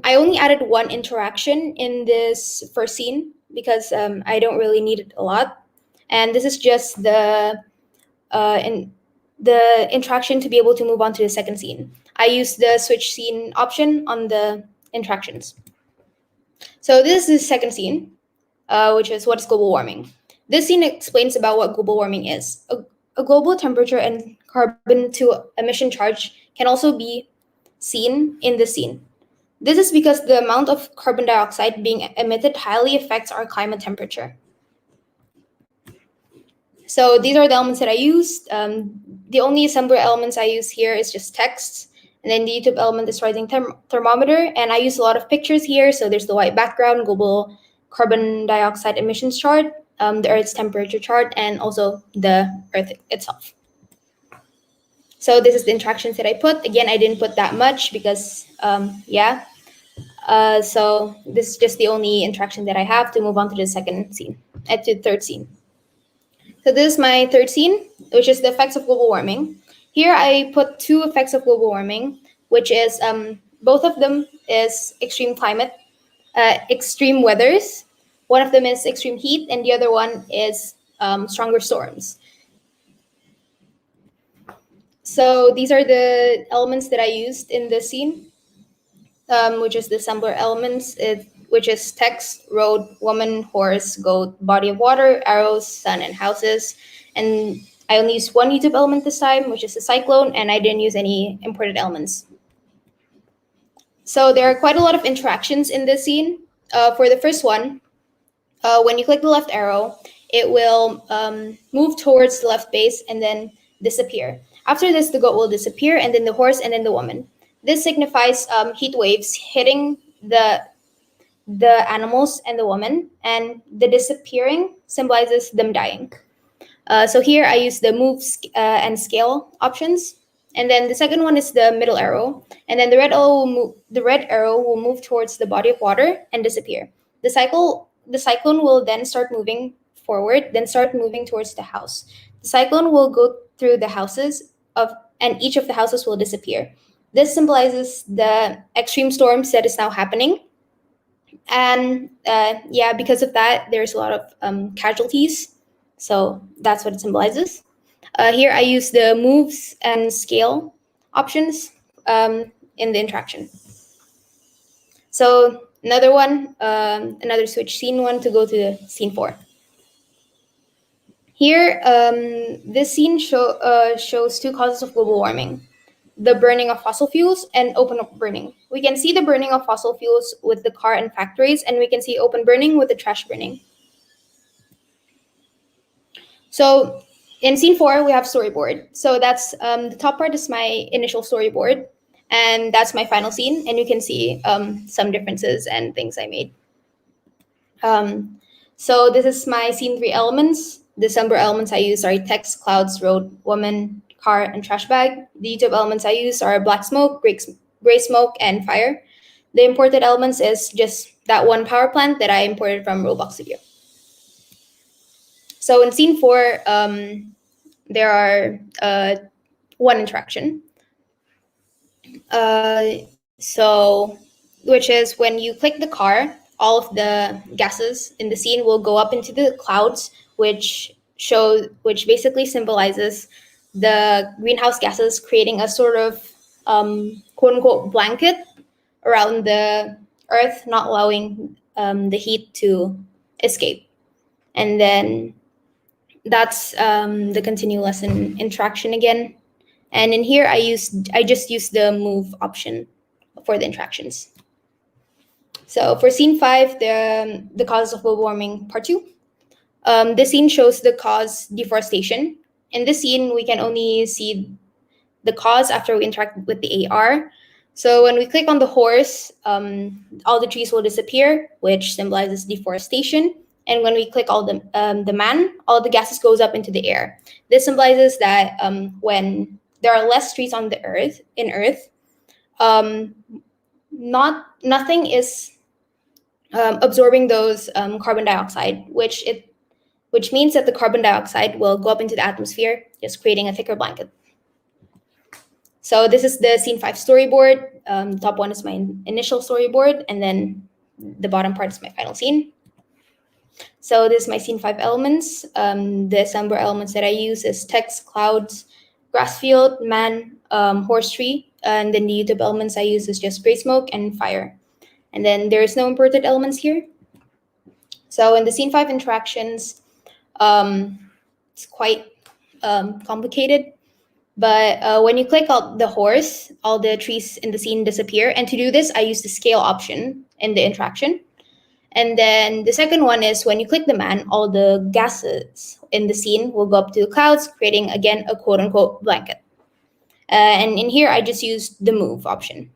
I only added one interaction in this first scene because I don't really need it a lot. And this is just the interaction to be able to move on to the second scene. I used the switch scene option on the interactions. So this is the second scene, which is what is global warming. This scene explains about what global warming is. A global temperature and carbon to emission charge can also be seen in this scene. This is because the amount of carbon dioxide being emitted highly affects our climate temperature. So these are the elements that I used. The only assembler elements I use here is just text. And then the YouTube element is rising thermometer. And I use a lot of pictures here. So there's the white background, global carbon dioxide emissions chart, the Earth's temperature chart, and also the Earth itself. So this is the interactions that I put. Again, I didn't put that much because, so this is just the only interaction that I have to move on to the second scene, to the third scene. So this is my third scene, which is the effects of global warming. Here I put 2 effects of global warming, which is both of them is extreme climate, extreme weathers. One of them is extreme heat, and the other one is stronger storms. So these are the elements that I used in the scene, which is the assembler elements, which is text, road, woman, horse, goat, body of water, arrows, sun, and houses. And I only used one YouTube element this time, which is the cyclone, and I didn't use any imported elements. So there are quite a lot of interactions in this scene. For the first one, when you click the left arrow, it will move towards the left base and then disappear. After this, the goat will disappear, and then the horse, and then the woman. This signifies heat waves hitting the animals and the woman, and the disappearing symbolizes them dying. So here I use the move and scale options. And then the second one is the middle arrow. And then the red arrow will move towards the body of water and disappear. The cyclone will then start moving forward, then start moving towards the house. The cyclone will go through the houses and each of the houses will disappear. This symbolizes the extreme storms that is now happening. And because of that, there's a lot of casualties. So that's what it symbolizes. Here I use the moves and scale options in the interaction. So another one, another switch scene one to go to scene 4. Here, this scene shows 2 causes of global warming: the burning of fossil fuels and open burning. We can see the burning of fossil fuels with the car and factories, and we can see open burning with the trash burning. So in scene 4, we have storyboard. So that's the top part is my initial storyboard, and that's my final scene. And you can see some differences and things I made. So this is my scene 3 elements. The December elements I use are text, clouds, road, woman, car, and trash bag. The YouTube elements I use are black smoke, gray smoke, and fire. The imported elements is just that one power plant that I imported from Roblox Studio. So in scene 4, there are 1 interaction. Which is when you click the car, all of the gases in the scene will go up into the clouds, which basically symbolizes the greenhouse gases creating a sort of quote unquote blanket around the earth, not allowing the heat to escape. And then that's the continue lesson interaction again. And in here I just used the move option for the interactions. So for scene 5, the causes of global warming part 2. This scene shows the cause deforestation. In this scene, we can only see the cause after we interact with the AR. So when we click on the horse, all the trees will disappear, which symbolizes deforestation. And when we click the man, all the gases goes up into the air. This symbolizes that when there are less trees on the earth, nothing is absorbing those carbon dioxide, which means that the carbon dioxide will go up into the atmosphere, just creating a thicker blanket. So this is the scene 5 storyboard. The top one is my initial storyboard, and then the bottom part is my final scene. So this is my scene 5 elements. The assembler elements that I use is text, clouds, grass field, man, horse tree, and then the YouTube elements I use is just gray smoke and fire. And then there's no imported elements here. So in the scene 5 interactions, it's quite complicated. But when you click on the horse, all the trees in the scene disappear. And to do this, I use the scale option in the interaction. And then the second one is when you click the man, all the gases in the scene will go up to the clouds, creating, again, a quote-unquote blanket. And in here, I just used the move option.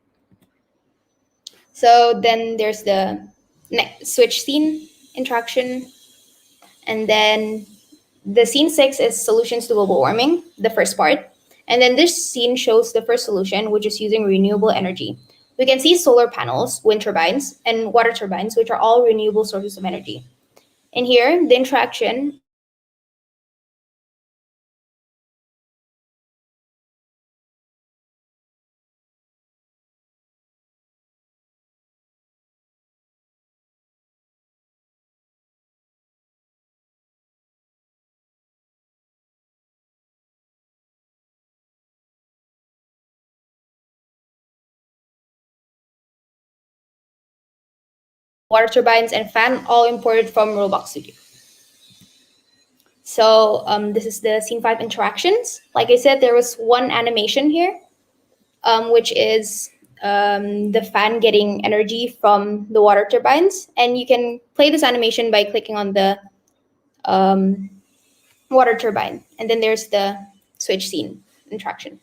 So then there's the switch scene interaction. And then the scene 6 is solutions to global warming, the first part. And then this scene shows the first solution, which is using renewable energy. We can see solar panels, wind turbines, and water turbines, which are all renewable sources of energy. And here, the interaction water turbines, and fan, all imported from Roblox Studio. So this is the scene 5 interactions. Like I said, there was one animation here, which is the fan getting energy from the water turbines. And you can play this animation by clicking on the water turbine. And then there's the switch scene interaction.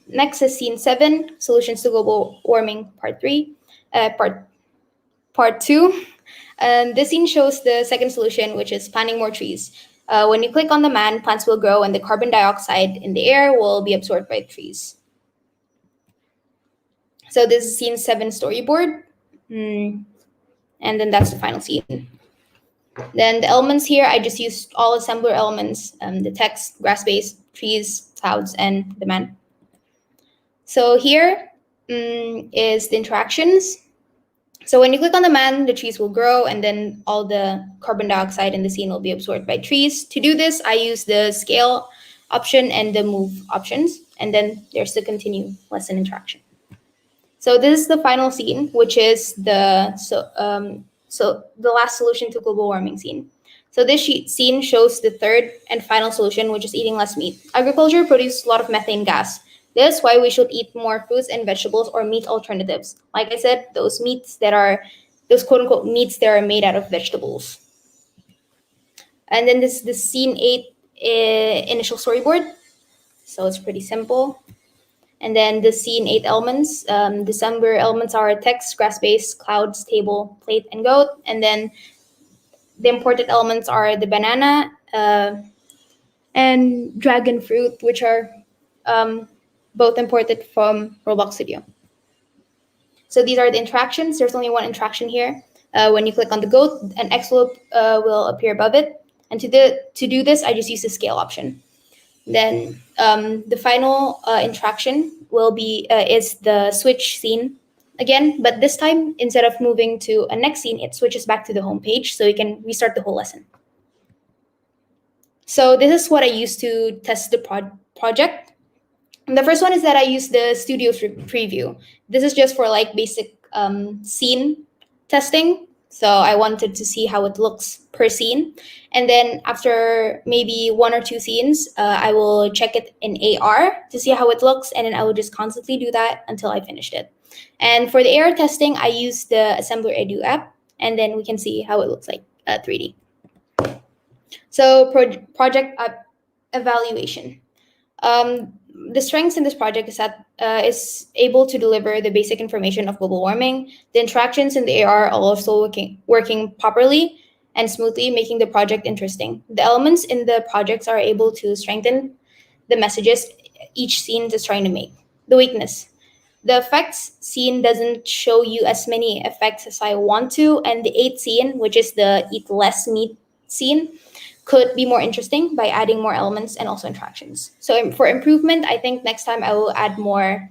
Next is scene 7, solutions to global warming part 3. Part 2. This scene shows the second solution, which is planting more trees. When you click on the man, plants will grow and the carbon dioxide in the air will be absorbed by trees. So this is scene 7 storyboard. And then that's the final scene. Then the elements here, I just used all assembler elements, the text, grass base, trees, clouds, and the man. So here is the interactions. So when you click on the man, the trees will grow and then all the carbon dioxide in the scene will be absorbed by trees. To do this, I use the scale option and the move options. And then there's the continue lesson interaction. So this is the final scene, which is the the last solution to global warming scene. So this scene shows the third and final solution, which is eating less meat. Agriculture produces a lot of methane gas. This is why we should eat more fruits and vegetables or meat alternatives. Like I said, those quote unquote meats that are made out of vegetables. And then this is the scene 8 initial storyboard. So it's pretty simple. And then the scene 8 elements. December elements are text, grass base, clouds, table, plate, and goat. And then the imported elements are the banana and dragon fruit, which are both imported from Roblox Studio. So these are the interactions. There's only one interaction here. When you click on the goat, an X will appear above it. And to do this, I just use the scale option. Then the final interaction will be is the switch scene again, but this time instead of moving to a next scene, it switches back to the home page, so you can restart the whole lesson. So this is what I used to test the project. And the first one is that I use the studio preview. This is just for like basic scene testing. So I wanted to see how it looks per scene. And then after maybe 1 or 2 scenes, I will check it in AR to see how it looks. And then I will just constantly do that until I finished it. And for the AR testing, I use the Assembler Edu app. And then we can see how it looks like 3D. So project evaluation. The strengths in this project is that is able to deliver the basic information of global warming. The interactions in the AR are also working properly and smoothly, making the project interesting. The elements in the projects are able to strengthen the messages each scene is trying to make. The weakness. The effects scene doesn't show you as many effects as I want to, and the 8th scene, which is the eat less meat scene, could be more interesting by adding more elements and also interactions. So for improvement, I think next time I will add more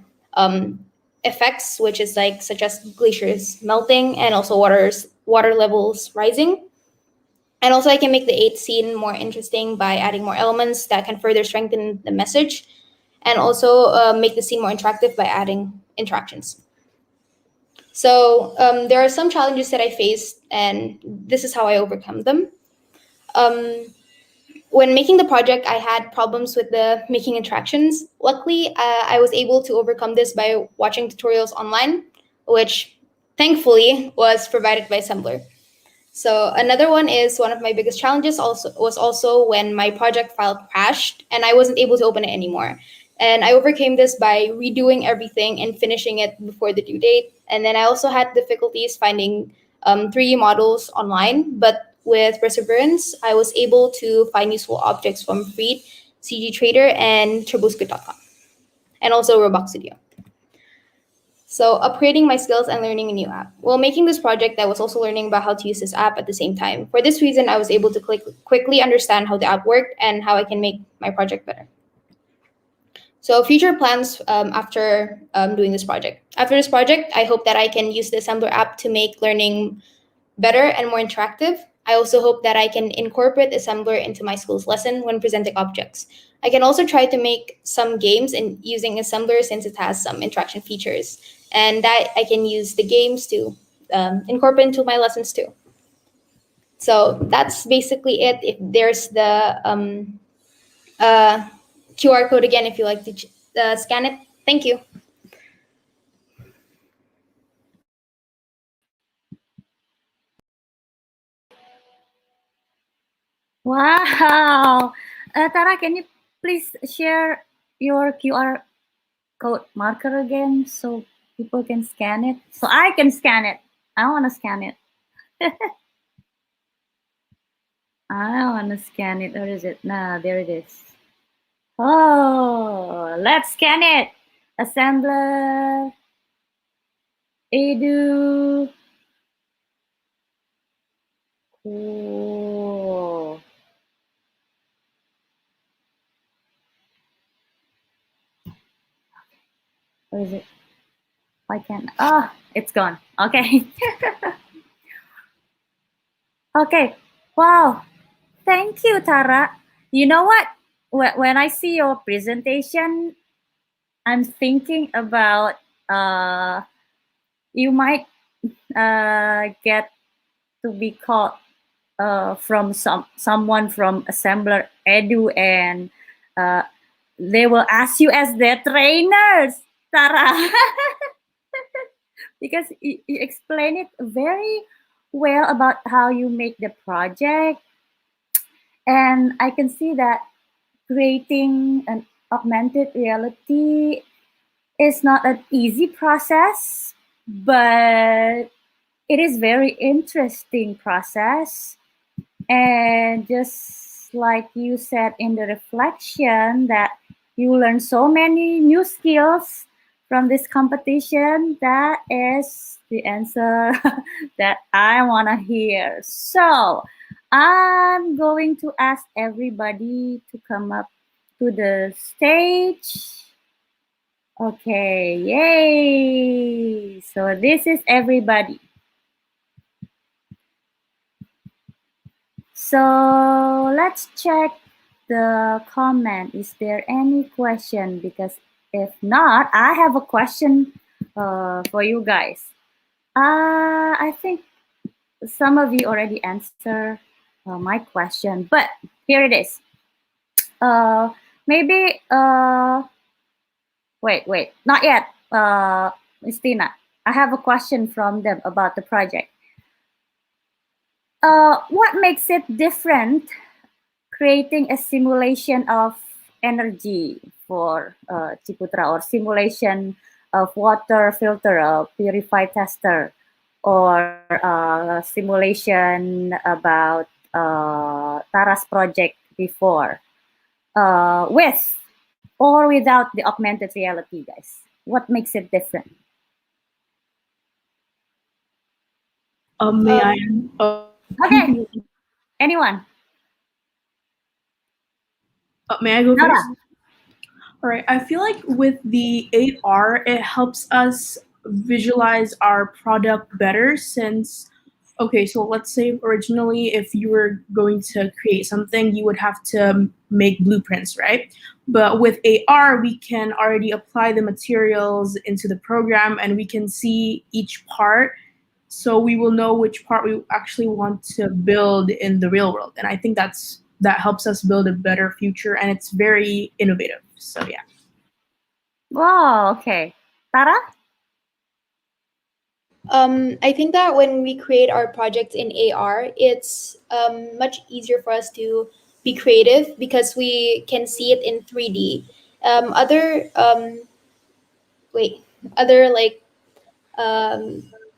effects, which is like such as glaciers melting and also water levels rising. And also I can make the 8th scene more interesting by adding more elements that can further strengthen the message, and also make the scene more interactive by adding interactions. So there are some challenges that I faced, and this is how I overcome them. When making the project, I had problems with the making interactions. Luckily, I was able to overcome this by watching tutorials online, which thankfully was provided by Assembler. So another one is one of my biggest challenges was also when my project file crashed and I wasn't able to open it anymore. And I overcame this by redoing everything and finishing it before the due date. And then I also had difficulties finding 3D models online, but with perseverance, I was able to find useful objects from Freed, CG Trader, and Turboscoot.com, and also Roblox Studio. So upgrading my skills and learning a new app. While making this project, I was also learning about how to use this app at the same time. For this reason, I was able to quickly understand how the app worked and how I can make my project better. So future plans after doing this project. After this project, I hope that I can use the Assembler app to make learning better and more interactive. I also hope that I can incorporate Assembler into my school's lesson when presenting objects. I can also try to make some games and using Assembler since it has some interaction features, and that I can use the games to incorporate into my lessons too. So that's basically it. If there's the QR code again, if you like to scan it. Thank you. Wow. Tara, can you please share your QR code marker again so people can scan it? So I can scan it. I want to scan it. I want to scan it. Where is it? Nah, there it is. Oh, let's scan it. Assembler. Edu. Cool. Where is it? Why can't? Ah, it's gone. Okay. Okay. Wow. Thank you, Tara. You know what? When I see your presentation, I'm thinking about you might get to be called from someone from Assembler Edu, and uh, they will ask you as their trainers, Tara, because you explain it very well about how you make the project, and I can see that creating an augmented reality is not an easy process, but it is very interesting process. And just like you said in the reflection that you learn so many new skills from this competition, that is the answer that I want to hear. So I'm going to ask everybody to come up to the stage. Okay, yay! So this is everybody. So let's check the comment. Is there any question? Because if not, I have a question for you guys. I think some of you already answered my question, but here it is. Maybe, wait, not yet. Miss Tina, I have a question from them about the project. What makes it different creating a simulation of energy for Ciputra, or simulation of water filter, purify tester, or simulation about Tara's project before, with or without the augmented reality, guys? What makes it different? May I? Okay, anyone? May I go Tara. first? All right. I feel like with the AR, it helps us visualize our product better since, okay, so let's say originally if you were going to create something, you would have to make blueprints, right? But with AR, we can already apply the materials into the program and we can see each part. So we will know which part we actually want to build in the real world. And I think that helps us build a better future, and it's very innovative. So yeah. Wow, okay. Tara? I think that when we create our projects in AR, it's much easier for us to be creative because we can see it in 3D. Other wait, other like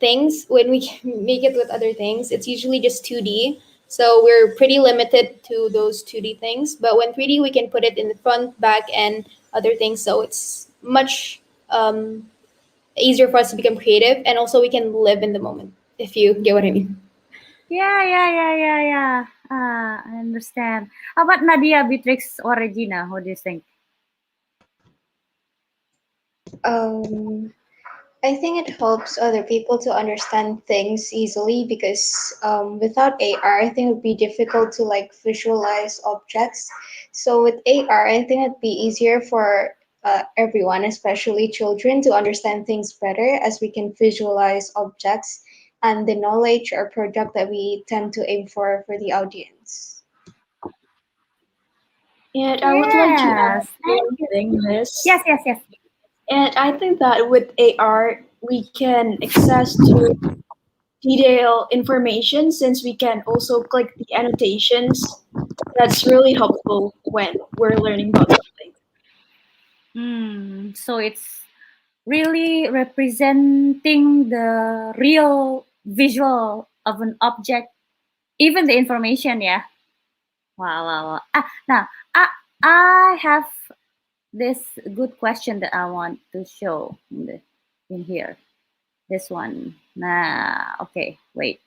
things, when we make it with other things, it's usually just 2D. So we're pretty limited to those 2D things. But when 3D, we can put it in the front, back, and other things. So it's much easier for us to become creative, and also we can live in the moment, if you get what I mean. Yeah. I understand. How about Nadia, Beatrix, or Regina? What do you think? Um, I think it helps other people to understand things easily because without AR, I think it would be difficult to like visualize objects. So with AR, I think it'd be easier for everyone, especially children, to understand things better as we can visualize objects and the knowledge or product that we tend to aim for the audience. And I would like to add Yes, thank one you. thing this. Yes. And I think that with AR, we can access to detail information since we can also click the annotations. That's really helpful when we're learning about something. So it's really representing the real visual of an object, even the information, yeah? Wow, wow, wow. Now, I have this good question that I want to show in here. This one. Nah, okay, wait.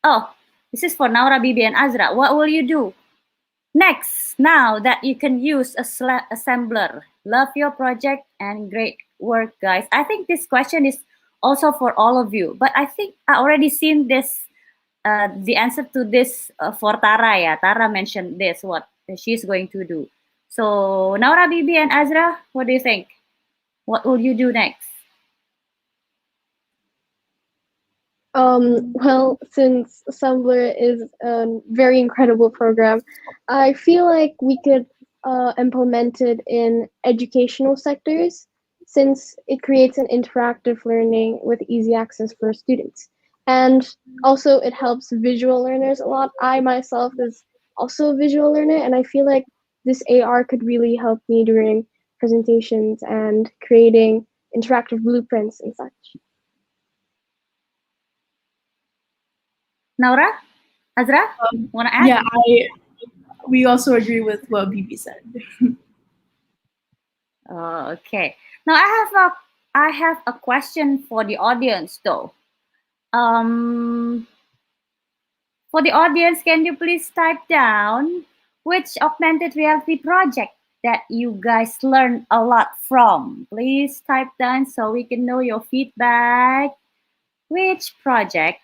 Oh, this is for Naura, Bibi, and Azra. What will you do next now that you can use a assembler? Love your project and great work, guys. I think this question is also for all of you, but I think I already seen this, the answer to this for Tara. Yeah, Tara mentioned this, what she's going to do. So, Naura, Bibi, and Azra, what do you think? What will you do next? Well, since Assembler is a very incredible program, I feel like we could implement it in educational sectors since it creates an interactive learning with easy access for students. And also, it helps visual learners a lot. I myself is also a visual learner, and I feel like this AR could really help me during presentations and creating interactive blueprints and such. Naura, Azra, want to add? Yeah, we also agree with what Bibi said. Okay. Now I have a question for the audience though. For the audience, can you please type down which augmented reality project that you guys learned a lot from? Please type down so we can know your feedback. Which project,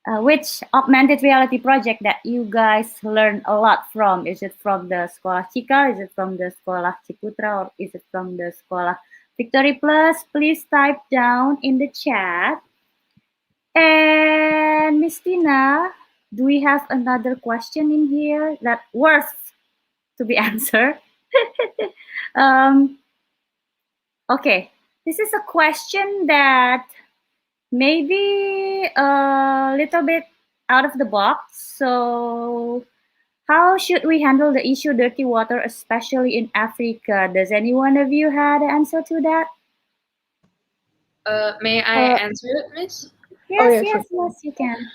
which augmented reality project that you guys learned a lot from? Is it from the Sekolah Cika? Is it from the Sekolah Ciputra? Or is it from the Sekolah Victory Plus? Please type down in the chat. And Miss Tina, do we have another question in here that worth to be answered? Okay, this is a question that maybe a little bit out of the box. So, how should we handle the issue dirty water, especially in Africa? Does any one of you had an answer to that? May I answer it, Miss? Yes, yes, you can.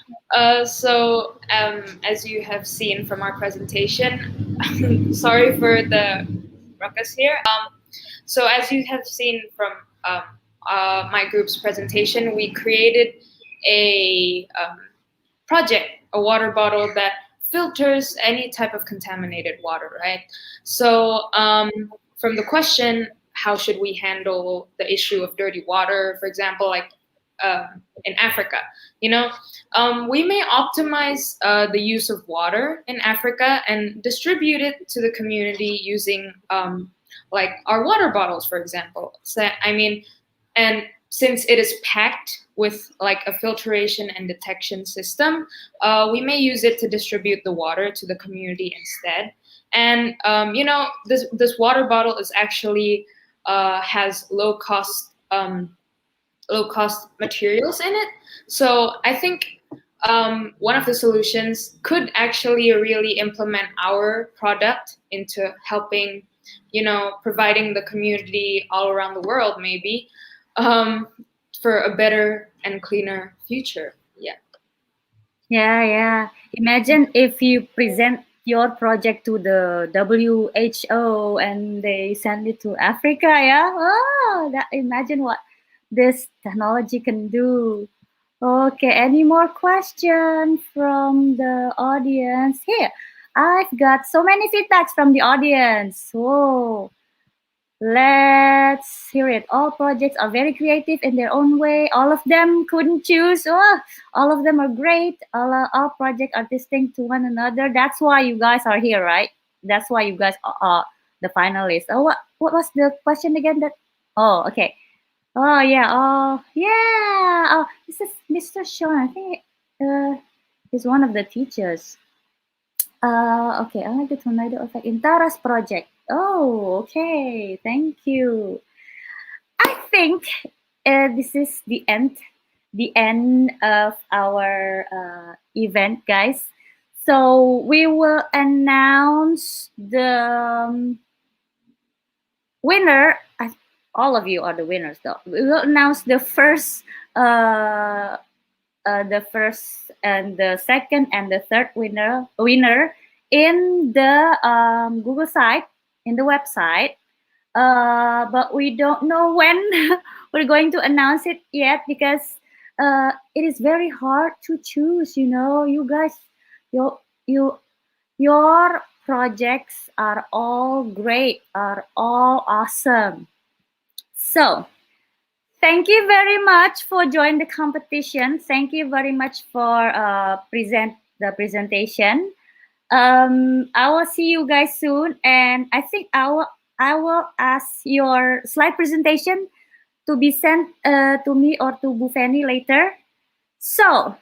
So, as you have seen from our presentation, sorry for the ruckus here. So, as you have seen from my group's presentation, we created a project, a water bottle that filters any type of contaminated water, right? So, from the question, how should we handle the issue of dirty water, for example, like in Africa, we may optimize the use of water in Africa and distribute it to the community using like our water bottles, for example. So, and since it is packed with like a filtration and detection system, we may use it to distribute the water to the community instead. And this water bottle is actually has low cost materials in it. So I think one of the solutions could actually really implement our product into helping, providing the community all around the world maybe for a better and cleaner future. Yeah. Yeah. Imagine if you present your project to the WHO and they send it to Africa. Yeah. Oh, imagine what this technology can do. Okay. Any more questions from the audience? Here, I've got so many feedbacks from the audience. Whoa. Let's hear it. All projects are very creative in their own way. All of them couldn't choose. Oh, all of them are great. All projects are distinct to one another. That's why you guys are here, right? That's why you guys are the finalists. Oh, what was the question again? Oh, okay. Oh yeah. Oh yeah. Oh, this is Mr. Sean. I think he's one of the teachers. Okay, I like the tornado effect in Tara's project. Oh, okay. Thank you. I think this is the end of our event, guys. So we will announce the winner. All of you are the winners, though. We will announce the first the first and the second and the third winner in the Google site, in the website. But we don't know when we're going to announce it yet, because it is very hard to choose. You guys, your projects are all great, are all awesome. So thank you very much for joining the competition. Thank you very much for the presentation. I will see you guys soon, and I think I will ask your slide presentation to be sent to me or to Bu Feni later. So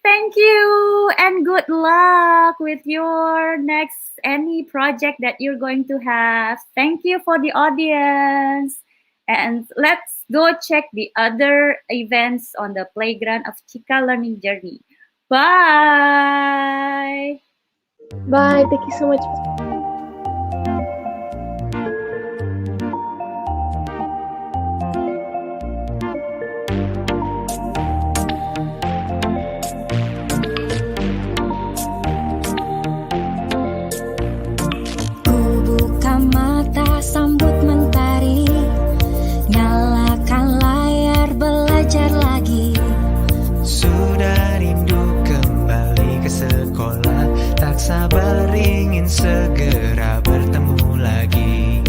thank you and good luck with your next any project that you're going to have. Thank you for the audience. And let's go check the other events on the playground of Chika Learning Journey. Bye. Bye. Thank you so much. Sambut mentari, nyalakan layar, belajar lagi. Sudah rindu kembali ke sekolah, tak sabar ingin segera bertemu lagi.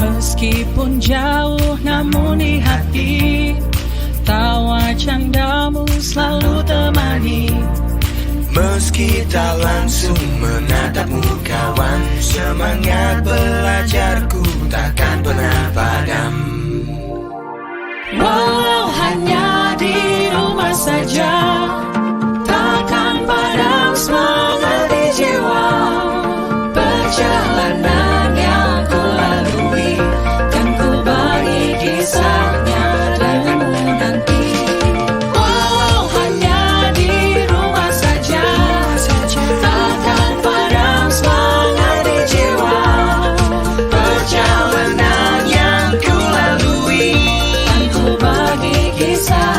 Meskipun jauh namun di hati, tawa candamu selalu temani. Meski tak langsung menatapmu kawan, semangat belajarku takkan pernah padam. Walau hanya di rumah saja, takkan padam semangat di jiwa. Perjalanan yang ku lalui, kan ku bagi kisahnya denganmu nanti. Kisah